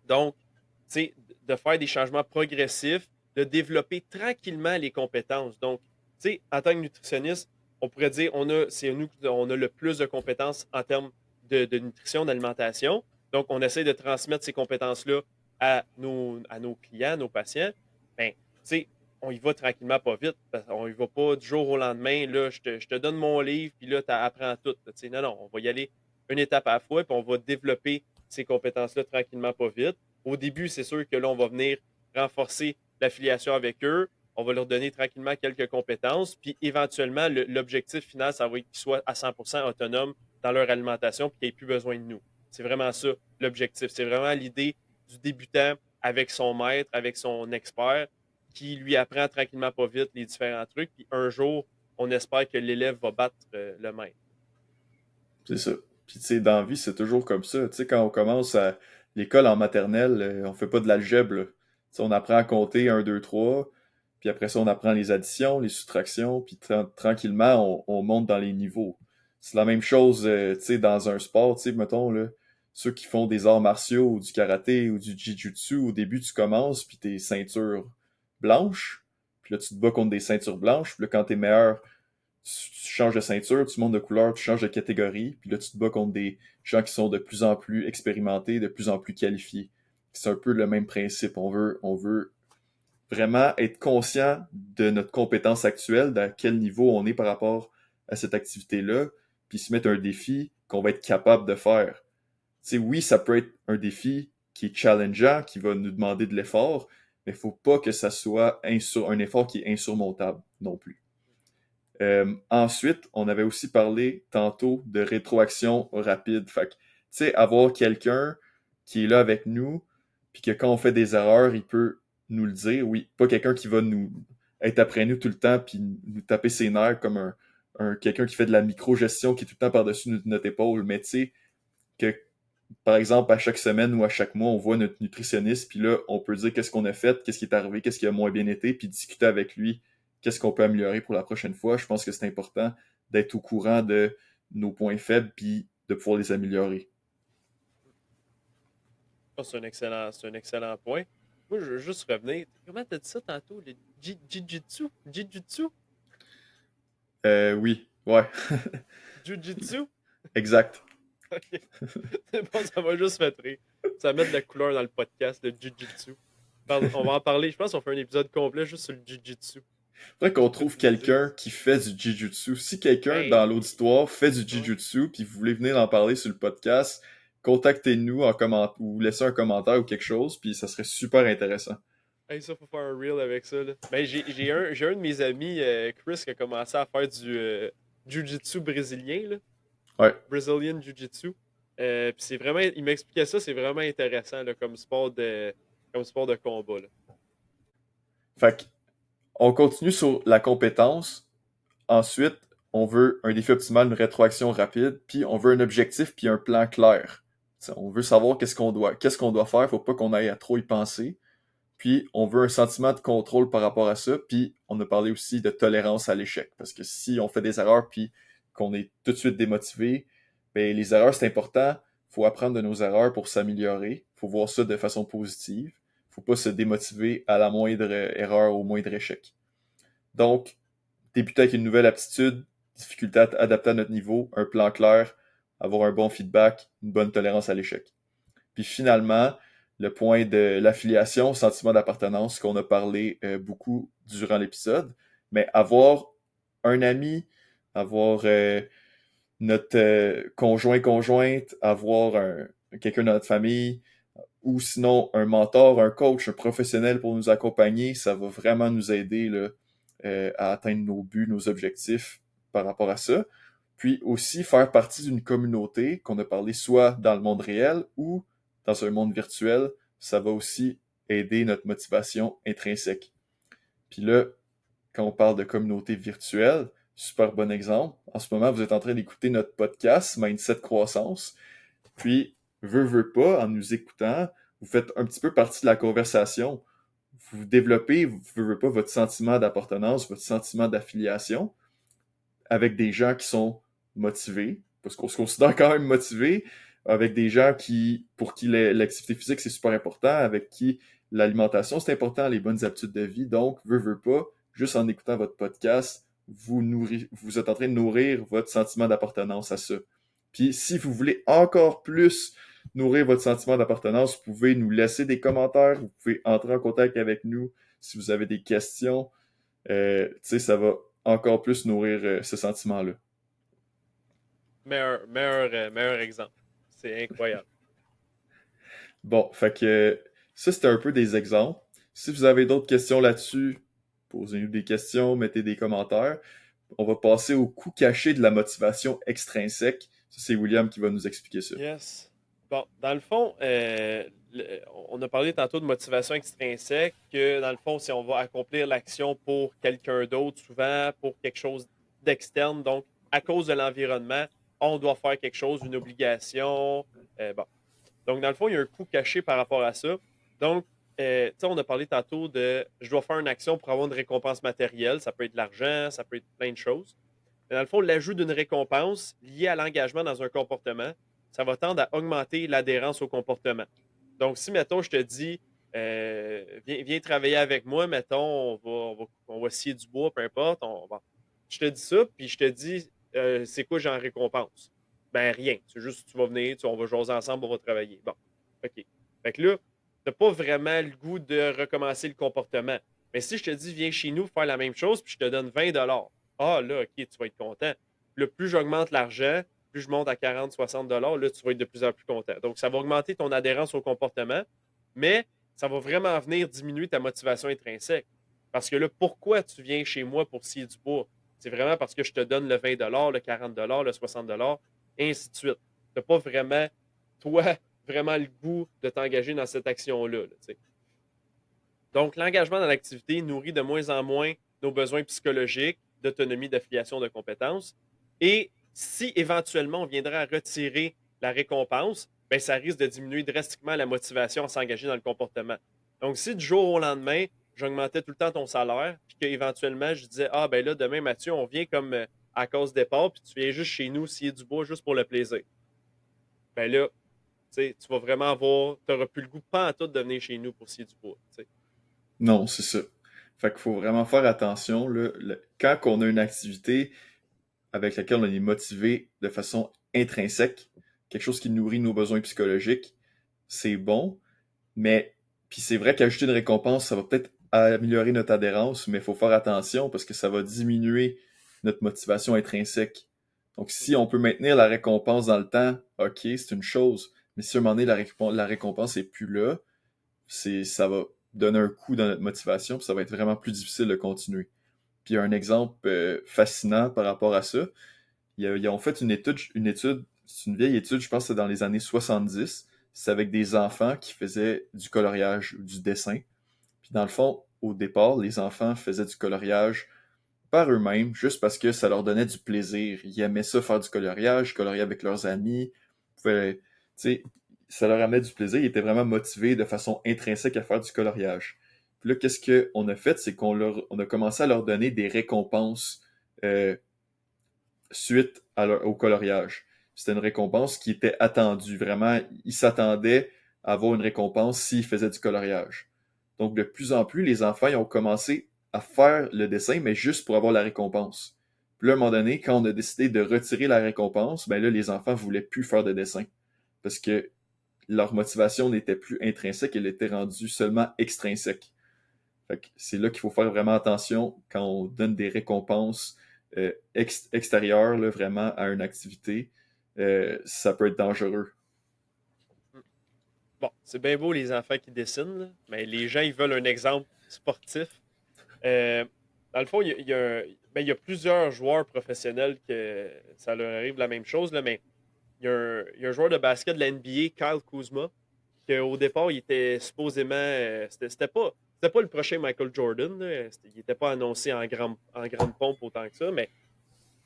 Donc, tu sais, de faire des changements progressifs, de développer tranquillement les compétences. Donc, tu sais, en tant que nutritionniste, on pourrait dire c'est nous, on a le plus de compétences en termes de nutrition, d'alimentation. Donc, on essaie de transmettre ces compétences-là à nos clients, à nos patients. Bien, tu sais, on y va tranquillement, pas vite. On y va pas du jour au lendemain. Là, je te donne mon livre, puis là, tu apprends tout. Tu sais, non, non, on va y aller une étape à la fois, puis on va développer ces compétences-là tranquillement, pas vite. Au début, c'est sûr que là, on va venir renforcer l'affiliation avec eux. On va leur donner tranquillement quelques compétences. Puis éventuellement, l'objectif final, ça va être qu'ils soient à 100% autonomes dans leur alimentation et qu'ils n'aient plus besoin de nous. C'est vraiment ça, l'objectif. C'est vraiment l'idée du débutant avec son maître, avec son expert, qui lui apprend tranquillement pas vite les différents trucs. Puis un jour, on espère que l'élève va battre le maître. C'est ça. Puis tu sais, dans la vie, c'est toujours comme ça. Tu sais, quand on commence à l'école en maternelle, on fait pas de l'algèbre, là. Tu sais, on apprend à compter 1, 2, 3, puis après ça, on apprend les additions, les soustractions, puis tranquillement, on monte dans les niveaux. C'est la même chose, tu sais, dans un sport, tu sais, mettons, là, ceux qui font des arts martiaux, ou du karaté, ou du jiu-jitsu, au début, tu commences, puis t'es ceinture blanche, puis là, tu te bats contre des ceintures blanches, puis là, quand t'es meilleur, tu changes de ceinture, tu montes de couleur, tu changes de catégorie, puis là, tu te bats contre des gens qui sont de plus en plus expérimentés, de plus en plus qualifiés. C'est un peu le même principe. On veut vraiment être conscient de notre compétence actuelle, d'à quel niveau on est par rapport à cette activité-là, puis se mettre un défi qu'on va être capable de faire. Tu sais, oui, ça peut être un défi qui est challengeant, qui va nous demander de l'effort, mais il faut pas que ça soit un effort qui est insurmontable non plus. Ensuite, on avait aussi parlé tantôt de rétroaction rapide. Fait que, tu sais, avoir quelqu'un qui est là avec nous, puis que quand on fait des erreurs, il peut nous le dire. Oui, pas quelqu'un qui va nous être après nous tout le temps, puis nous taper ses nerfs comme quelqu'un qui fait de la micro-gestion, qui est tout le temps par-dessus notre épaule. Mais tu sais, que par exemple, à chaque semaine ou à chaque mois, on voit notre nutritionniste, puis là, on peut dire qu'est-ce qu'on a fait, qu'est-ce qui est arrivé, qu'est-ce qui a moins bien été, puis discuter avec lui qu'est-ce qu'on peut améliorer pour la prochaine fois. Je pense que c'est important d'être au courant de nos points faibles, puis de pouvoir les améliorer. C'est un excellent point. Moi, je veux juste revenir. Comment t'as dit ça tantôt? Le jiu-jitsu? Jiu-jitsu? Oui, ouais, Jiu-jitsu? exact. Ok. C'est bon, ça m'a juste fait rire. Ça met de la couleur dans le podcast, le jiu-jitsu. On va en parler. Je pense qu'on fait un épisode complet juste sur le jiu-jitsu. Faudrait qu'on Juste pour trouve utiliser. quelqu'un qui fait du jiu-jitsu. Si quelqu'un dans Ben, l'auditoire fait du ouais. jiu-jitsu, puis vous voulez venir en parler sur le podcast, contactez-nous en commentaire ou laissez un commentaire ou quelque chose, puis ça serait super intéressant. Hey, ça, faut faire un reel avec ça, là. Ben, j'ai un de mes amis, Chris, qui a commencé à faire du jiu-jitsu brésilien, là. Ouais. Brazilian Jiu-Jitsu. Puis c'est vraiment, il m'expliquait ça, c'est vraiment intéressant là, comme sport de combat. Là. Fait que on continue sur la compétence. Ensuite, on veut un défi optimal, une rétroaction rapide, puis on veut un objectif puis un plan clair. T'sais, on veut savoir qu'est-ce qu'on doit faire, faut pas qu'on aille à trop y penser. Puis on veut un sentiment de contrôle par rapport à ça, puis on a parlé aussi de tolérance à l'échec parce que si on fait des erreurs puis qu'on est tout de suite démotivé, ben, les erreurs, c'est important. Il faut apprendre de nos erreurs pour s'améliorer. Il faut voir ça de façon positive. Il ne faut pas se démotiver à la moindre erreur, au moindre échec. Donc, débuter avec une nouvelle aptitude, difficulté à adapter à notre niveau, un plan clair, avoir un bon feedback, une bonne tolérance à l'échec. Puis finalement, le point de l'affiliation, sentiment d'appartenance qu'on a parlé beaucoup durant l'épisode, mais avoir un ami, avoir notre conjointe, avoir quelqu'un de notre famille, ou sinon un mentor, un coach, un professionnel pour nous accompagner, ça va vraiment nous aider là, à atteindre nos buts, nos objectifs par rapport à ça. Puis aussi faire partie d'une communauté qu'on a parlé soit dans le monde réel ou dans un monde virtuel, ça va aussi aider notre motivation intrinsèque. Puis là, quand on parle de communauté virtuelle, super bon exemple. En ce moment, vous êtes en train d'écouter notre podcast Mindset Croissance. Puis, veut pas, en nous écoutant, vous faites un petit peu partie de la conversation. Vous développez, veut pas, votre sentiment d'appartenance, votre sentiment d'affiliation avec des gens qui sont motivés, parce qu'on se considère quand même motivé, avec des gens pour qui l'activité physique c'est super important, avec qui l'alimentation c'est important, les bonnes habitudes de vie. Donc, veut pas, juste en écoutant votre podcast, vous êtes en train de nourrir votre sentiment d'appartenance à ça. Puis, si vous voulez encore plus nourrir votre sentiment d'appartenance, vous pouvez nous laisser des commentaires, vous pouvez entrer en contact avec nous si vous avez des questions. Ça va encore plus nourrir ce sentiment-là. Meilleur exemple. C'est incroyable. Bon, fait que ça, c'était un peu des exemples. Si vous avez d'autres questions là-dessus, posez-nous des questions, mettez des commentaires. On va passer au coût caché de la motivation extrinsèque. Ça, c'est William qui va nous expliquer ça. Yes. Bon, dans le fond, on a parlé tantôt de motivation extrinsèque, que dans le fond, si on va accomplir l'action pour quelqu'un d'autre, souvent pour quelque chose d'externe, donc à cause de l'environnement, on doit faire quelque chose, une obligation. Bon. Donc, dans le fond, il y a un coût caché par rapport à ça. Donc, tu sais, on a parlé tantôt de je dois faire une action pour avoir une récompense matérielle. Ça peut être de l'argent, ça peut être plein de choses. Mais dans le fond, l'ajout d'une récompense liée à l'engagement dans un comportement, ça va tendre à augmenter l'adhérence au comportement. Donc, si, mettons, je te dis, viens travailler avec moi, mettons, on va scier du bois, peu importe, je te dis ça, puis je te dis, c'est quoi j'ai en récompense? Ben, rien. C'est juste, tu vas venir, on va jouer ensemble, on va travailler. Bon, OK. Fait que là, tu n'as pas vraiment le goût de recommencer le comportement. Mais si je te dis, viens chez nous faire la même chose, puis je te donne 20 ah, là, OK, tu vas être content. Là, plus j'augmente l'argent, plus je monte à 40, 60 là, tu vas être de plus en plus content. Donc, ça va augmenter ton adhérence au comportement, mais ça va vraiment venir diminuer ta motivation intrinsèque. Parce que là, pourquoi tu viens chez moi pour scier du bois? C'est vraiment parce que je te donne le 20 le 40 le 60 et ainsi de suite. Tu n'as pas vraiment, toi, vraiment le goût de t'engager dans cette action-là. Donc, l'engagement dans l'activité nourrit de moins en moins nos besoins psychologiques, d'autonomie, d'affiliation, de compétences. Et si éventuellement on viendrait à retirer la récompense, ben, ça risque de diminuer drastiquement la motivation à s'engager dans le comportement. Donc, si du jour au lendemain, j'augmentais tout le temps ton salaire, puis qu'éventuellement, je disais, ah, ben là, demain, Mathieu, on vient comme à cause départ, puis tu viens juste chez nous scier du bois juste pour le plaisir. Ben là, tu vas vraiment avoir, tu n'auras plus le goût pas en tout de venir chez nous pour scier du bois. T'sais. Non, c'est ça. Fait qu'il faut vraiment faire attention. Là, quand on a une activité avec laquelle on est motivé de façon intrinsèque, quelque chose qui nourrit nos besoins psychologiques, c'est bon, mais puis c'est vrai qu'ajouter une récompense, ça va peut-être améliorer notre adhérence, mais il faut faire attention parce que ça va diminuer notre motivation intrinsèque. Donc si on peut maintenir la récompense dans le temps, ok, c'est une chose, mais si à un moment donné la récompense est plus là, ça va donner un coup dans notre motivation, puis ça va être vraiment plus difficile de continuer. Puis il y a un exemple fascinant par rapport à ça. Ils ont fait une étude, c'est une vieille étude, je pense que c'est dans les années 70. C'est avec des enfants qui faisaient du coloriage ou du dessin. Puis dans le fond, au départ, les enfants faisaient du coloriage par eux-mêmes, juste parce que ça leur donnait du plaisir. Ils aimaient ça faire du coloriage, colorier avec leurs amis. Tu sais, ça leur amenait du plaisir. Ils étaient vraiment motivés de façon intrinsèque à faire du coloriage. Puis là, qu'est-ce qu'on a fait? C'est on a commencé à leur donner des récompenses euh, suite au coloriage. C'était une récompense qui était attendue. Vraiment, ils s'attendaient à avoir une récompense s'ils faisaient du coloriage. Donc, de plus en plus, les enfants ils ont commencé à faire le dessin, mais juste pour avoir la récompense. Puis là, à un moment donné, quand on a décidé de retirer la récompense, ben là, les enfants voulaient plus faire de dessin. Parce que leur motivation n'était plus intrinsèque, elle était rendue seulement extrinsèque. Fait que c'est là qu'il faut faire vraiment attention quand on donne des récompenses extérieures là, vraiment à une activité. Ça peut être dangereux. Bon, c'est bien beau les enfants qui dessinent, là, mais les gens, ils veulent un exemple sportif. Euh, Dans le fond, il y a plusieurs joueurs professionnels que ça leur arrive la même chose, là, mais il y a un joueur de basket de la NBA, Kyle Kuzma, qu'au départ, il était supposément. C'était pas le prochain Michael Jordan. Là. Il n'était pas annoncé en grande pompe autant que ça, mais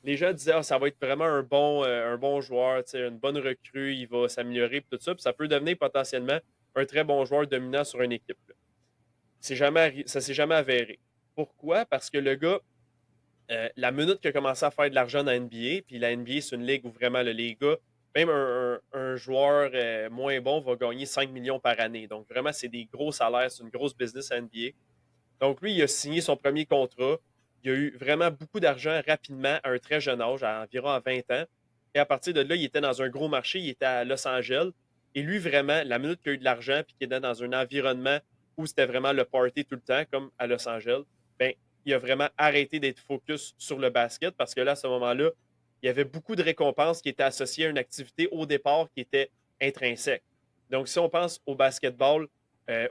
les gens disaient ah, ça va être vraiment un bon joueur, tu sais, une bonne recrue, il va s'améliorer, puis tout ça, puis ça peut devenir potentiellement un très bon joueur dominant sur une équipe. Là. Ça s'est jamais avéré. Pourquoi? Parce que le gars, la minute qu'il a commencé à faire de l'argent dans la NBA, puis la NBA, c'est une ligue où vraiment les gars, même un joueur moins bon va gagner 5 millions par année. Donc vraiment, c'est des gros salaires, c'est une grosse business à NBA. Donc lui, il a signé son premier contrat. Il a eu vraiment beaucoup d'argent rapidement à un très jeune âge, à environ à 20 ans. Et à partir de là, il était dans un gros marché, il était à Los Angeles. Et lui, vraiment, la minute qu'il a eu de l'argent puis qu'il était dans un environnement où c'était vraiment le party tout le temps, comme à Los Angeles, ben, il a vraiment arrêté d'être focus sur le basket parce que là, à ce moment-là, il y avait beaucoup de récompenses qui étaient associées à une activité au départ qui était intrinsèque. Donc, si on pense au basketball,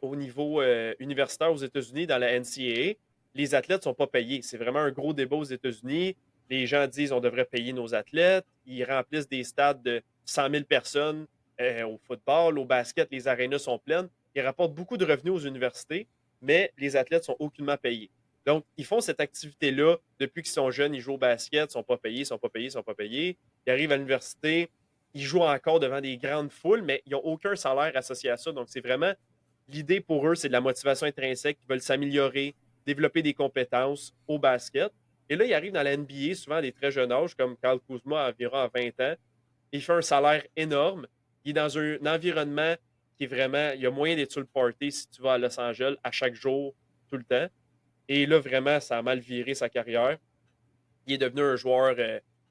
au niveau universitaire aux États-Unis, dans la NCAA, les athlètes ne sont pas payés. C'est vraiment un gros débat aux États-Unis. Les gens disent on devrait payer nos athlètes. Ils remplissent des stades de 100 000 personnes au football, au basket, les arénas sont pleines. Ils rapportent beaucoup de revenus aux universités, mais les athlètes sont aucunement payés. Donc, ils font cette activité-là depuis qu'ils sont jeunes, ils jouent au basket, ils ne sont pas payés, ils ne sont pas payés, ils ne sont pas payés. Ils arrivent à l'université, ils jouent encore devant des grandes foules, mais ils n'ont aucun salaire associé à ça. Donc, c'est vraiment l'idée pour eux, c'est de la motivation intrinsèque. Ils veulent s'améliorer, développer des compétences au basket. Et là, ils arrivent dans la NBA, souvent à des très jeunes âges, comme Carl Kuzma, environ à 20 ans. Il fait un salaire énorme. Il est dans un environnement qui est vraiment. Il y a moyen d'être sur le party si tu vas à Los Angeles à chaque jour, tout le temps. Et là, vraiment, ça a mal viré sa carrière. Il est devenu un joueur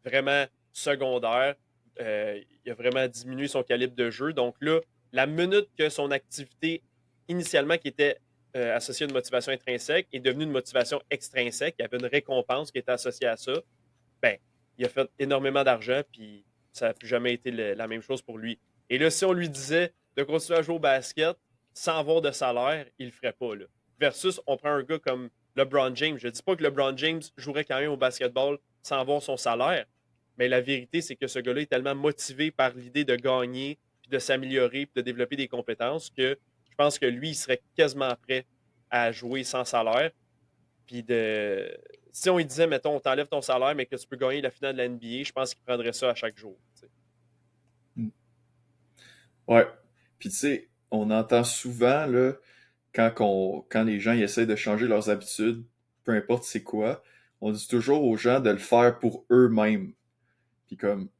vraiment secondaire. Il a vraiment diminué son calibre de jeu. Donc là, la minute que son activité initialement qui était associée à une motivation intrinsèque est devenue une motivation extrinsèque, il y avait une récompense qui était associée à ça, ben, il a fait énormément d'argent, puis ça n'a plus jamais été la même chose pour lui. Et là, si on lui disait de continuer à jouer au basket sans avoir de salaire, il ne le ferait pas. Là. Versus, on prend un gars comme LeBron James. Je ne dis pas que LeBron James jouerait quand même au basketball sans avoir son salaire, mais la vérité, c'est que ce gars-là est tellement motivé par l'idée de gagner, puis de s'améliorer, puis de développer des compétences que je pense que lui, il serait quasiment prêt à jouer sans salaire. Puis de. Si on lui disait, mettons, on t'enlève ton salaire, mais que tu peux gagner la finale de la NBA, je pense qu'il prendrait ça à chaque jour. Tu sais. Ouais. Puis tu sais, on entend souvent là, quand les gens ils essaient de changer leurs habitudes, peu importe c'est quoi, on dit toujours aux gens de le faire pour eux-mêmes. Puis comme,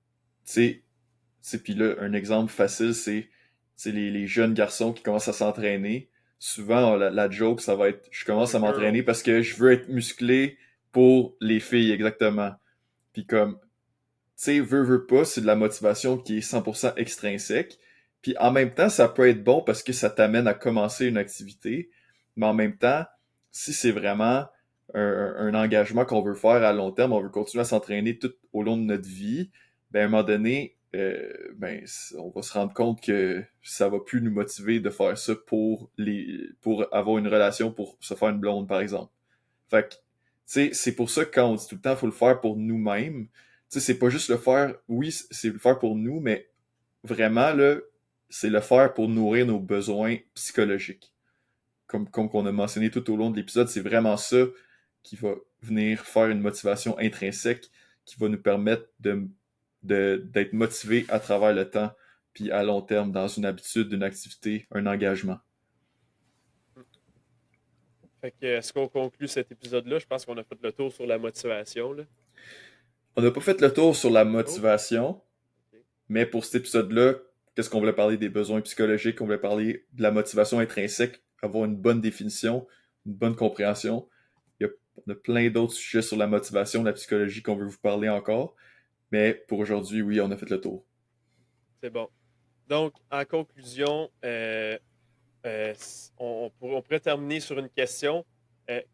puis là, un exemple facile, c'est les jeunes garçons qui commencent à s'entraîner. Souvent, la joke, ça va être je For commence the à m'entraîner girls. parce que je veux être musclé pour les filles, exactement. Puis comme, veux pas, c'est de la motivation qui est 100% extrinsèque. Puis en même temps, ça peut être bon parce que ça t'amène à commencer une activité. Mais en même temps, si c'est vraiment un engagement qu'on veut faire à long terme, on veut continuer à s'entraîner tout au long de notre vie, ben à un moment donné, on va se rendre compte que ça va plus nous motiver de faire ça pour avoir une relation, pour se faire une blonde, par exemple. Fait que, c'est pour ça que quand on dit tout le temps, faut le faire pour nous-mêmes, c'est pas juste le faire, oui, c'est le faire pour nous, mais vraiment, là, c'est le faire pour nourrir nos besoins psychologiques. Comme qu'on a mentionné tout au long de l'épisode, c'est vraiment ça qui va venir faire une motivation intrinsèque qui va nous permettre d'être motivé à travers le temps, puis à long terme, dans une habitude, une activité, un engagement. Fait que, est-ce qu'on conclut cet épisode-là? Je pense qu'on a fait le tour sur la motivation. Là. On n'a pas fait le tour sur la Oh, motivation, ok. Mais pour cet épisode-là, qu'est-ce qu'on voulait parler des besoins psychologiques, on voulait parler de la motivation intrinsèque, avoir une bonne définition, une bonne compréhension. Il y a, on a plein d'autres sujets sur la motivation, la psychologie qu'on veut vous parler encore. Mais pour aujourd'hui, oui, on a fait le tour. C'est bon. Donc, en conclusion, on pourrait terminer sur une question.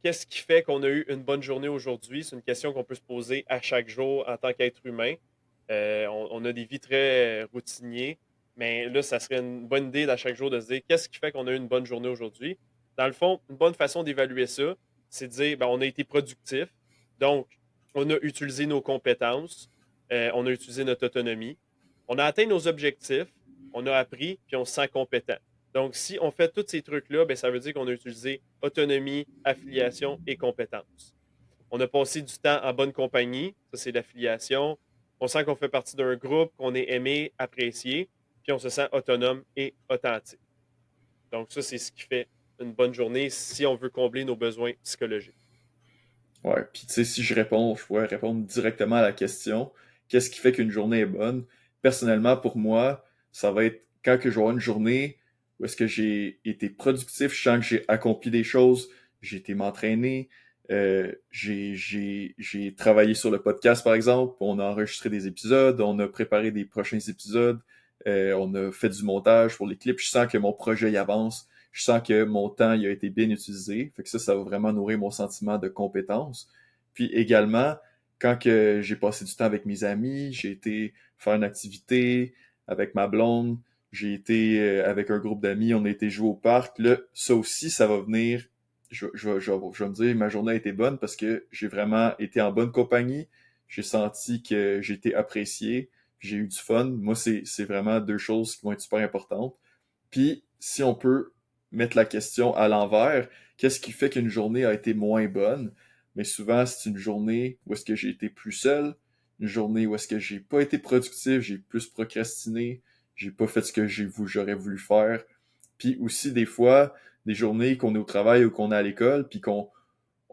Qu'est-ce qui fait qu'on a eu une bonne journée aujourd'hui? C'est une question qu'on peut se poser à chaque jour en tant qu'être humain. On a des vies très routiniers, mais là, ça serait une bonne idée à chaque jour de se dire qu'est-ce qui fait qu'on a eu une bonne journée aujourd'hui? Dans le fond, une bonne façon d'évaluer ça, c'est de dire ben, on a été productif, donc on a utilisé nos compétences, on a utilisé notre autonomie, on a atteint nos objectifs, on a appris, puis on se sent compétent. Donc, si on fait tous ces trucs-là, ben, ça veut dire qu'on a utilisé autonomie, affiliation et compétences. On a passé du temps en bonne compagnie, ça c'est l'affiliation. On sent qu'on fait partie d'un groupe, qu'on est aimé, apprécié, puis on se sent autonome et authentique. Donc, ça, c'est ce qui fait une bonne journée si on veut combler nos besoins psychologiques. Ouais, puis tu sais, si je réponds, je pourrais répondre directement à la question, qu'est-ce qui fait qu'une journée est bonne? Personnellement, pour moi, ça va être quand que je vais avoir une journée où est-ce que j'ai été productif, je sens que j'ai accompli des choses, j'ai été m'entraîner, j'ai travaillé sur le podcast, par exemple, on a enregistré des épisodes, on a préparé des prochains épisodes, on a fait du montage pour les clips, je sens que mon projet y avance, je sens que mon temps il a été bien utilisé. Fait que ça va vraiment nourrir mon sentiment de compétence. Puis également, quand que j'ai passé du temps avec mes amis, j'ai été faire une activité avec ma blonde, j'ai été avec un groupe d'amis, on a été jouer au parc. Là, ça aussi, ça va venir. Je vais me dire, ma journée a été bonne parce que j'ai vraiment été en bonne compagnie. J'ai senti que j'ai été apprécié, puis j'ai eu du fun. Moi, c'est vraiment deux choses qui vont être super importantes. Puis, si on peut mettre la question à l'envers, qu'est-ce qui fait qu'une journée a été moins bonne? Mais souvent, c'est une journée où est-ce que j'ai été plus seul, une journée où est-ce que j'ai pas été productif, j'ai plus procrastiné, j'ai pas fait ce que j'aurais voulu faire. Puis aussi, des fois, des journées qu'on est au travail ou qu'on est à l'école, puis qu'on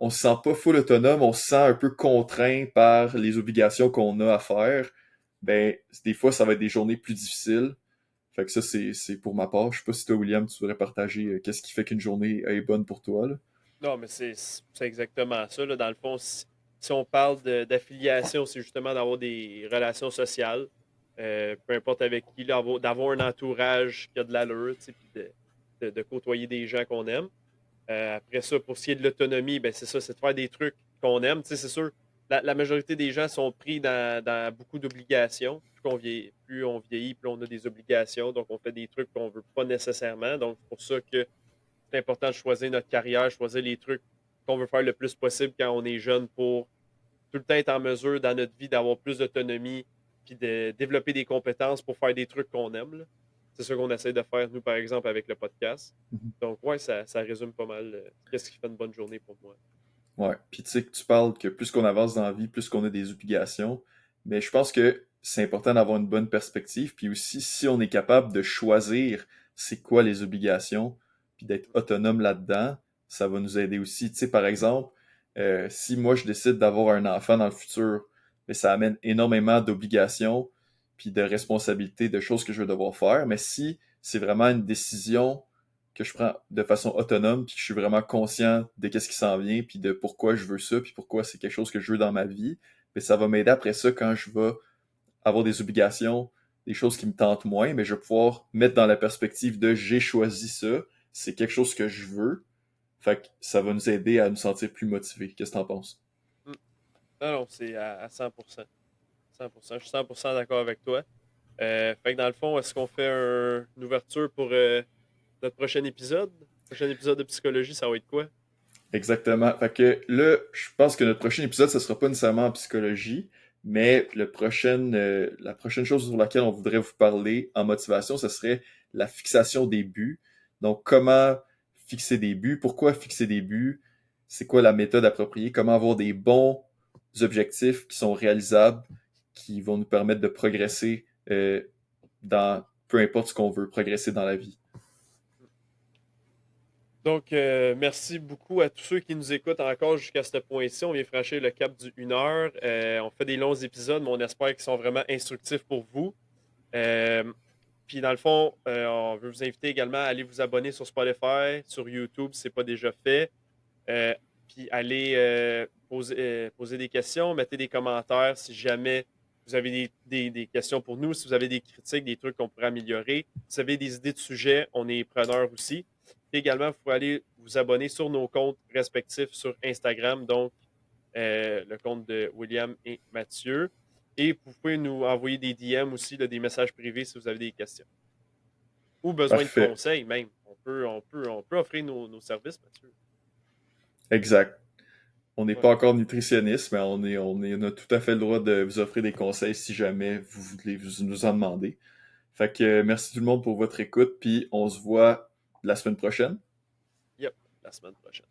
se sent pas full autonome, on se sent un peu contraint par les obligations qu'on a à faire. Ben, des fois, ça va être des journées plus difficiles. Fait que ça, c'est pour ma part. Je sais pas si toi, William, tu voudrais partager qu'est-ce qui fait qu'une journée est bonne pour toi, là. Non, mais c'est exactement ça, là. Dans le fond, si on parle d'affiliation, c'est justement d'avoir des relations sociales, peu importe avec qui, là, d'avoir un entourage qui a de l'allure, tu sais, puis de côtoyer des gens qu'on aime. Après ça, pour ce qui est de l'autonomie, ben c'est ça, c'est de faire des trucs qu'on aime. Tu sais, c'est sûr, la majorité des gens sont pris dans beaucoup d'obligations. Plus on vieillit, plus on a des obligations. Donc, on fait des trucs qu'on ne veut pas nécessairement. Donc, c'est pour ça que c'est important de choisir notre carrière, choisir les trucs qu'on veut faire le plus possible quand on est jeune pour tout le temps être en mesure dans notre vie d'avoir plus d'autonomie puis de développer des compétences pour faire des trucs qu'on aime, là. C'est ce qu'on essaie de faire, nous, par exemple, avec le podcast. Mhm. Donc, ouais, ça résume pas mal qu'est-ce qui fait une bonne journée pour moi. Ouais. Puis tu sais que tu parles que plus qu'on avance dans la vie, plus qu'on a des obligations. Mais je pense que c'est important d'avoir une bonne perspective. Puis aussi, si on est capable de choisir c'est quoi les obligations, puis d'être autonome là-dedans, ça va nous aider aussi. Tu sais, par exemple, si moi je décide d'avoir un enfant dans le futur, mais ça amène énormément d'obligations, puis de responsabilités, de choses que je vais devoir faire. Mais si c'est vraiment une décision que je prends de façon autonome, puis que je suis vraiment conscient de qu'est-ce qui s'en vient, puis de pourquoi je veux ça, puis pourquoi c'est quelque chose que je veux dans ma vie, mais ça va m'aider après ça quand je vais avoir des obligations, des choses qui me tentent moins, mais je vais pouvoir mettre dans la perspective de j'ai choisi ça, c'est quelque chose que je veux, fait que ça va nous aider à nous sentir plus motivés. Qu'est-ce que t'en penses? Mm. Non, non, c'est à 100%. 100%. Je suis 100% d'accord avec toi. Fait que dans le fond, est-ce qu'on fait une ouverture pour notre prochain épisode? Prochain épisode de psychologie, ça va être quoi? Exactement. Fait que là, je pense que notre prochain épisode, ce sera pas nécessairement en psychologie, mais la prochaine chose sur laquelle on voudrait vous parler en motivation, ce serait la fixation des buts. Donc, comment fixer des buts, pourquoi fixer des buts, c'est quoi la méthode appropriée, comment avoir des bons objectifs qui sont réalisables, qui vont nous permettre de progresser dans peu importe ce qu'on veut progresser dans la vie. Donc, merci beaucoup à tous ceux qui nous écoutent encore jusqu'à ce point-ci. On vient franchir le cap du 1 heure. On fait des longs épisodes, mais on espère qu'ils sont vraiment instructifs pour vous. Euh, Puis dans le fond, on veut vous inviter également à aller vous abonner sur Spotify, sur YouTube si ce n'est pas déjà fait. Euh, Puis allez poser des questions, mettez des commentaires si jamais vous avez des questions pour nous, si vous avez des critiques, des trucs qu'on pourrait améliorer. Si vous avez des idées de sujets, on est preneurs aussi. Puis également, vous pouvez aller vous abonner sur nos comptes respectifs sur Instagram, donc le compte de William et Mathieu. Et vous pouvez nous envoyer des DM aussi, là, des messages privés si vous avez des questions. Ou besoin de Parfait. conseils même. On peut offrir nos services, Mathieu. Exact. On n'est Ouais. pas encore nutritionniste, mais on a tout à fait le droit de vous offrir des conseils si jamais vous voulez nous en demander. Fait que merci tout le monde pour votre écoute, puis on se voit la semaine prochaine. Yep, la semaine prochaine.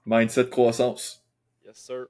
Mindset croissance. Yes, sir.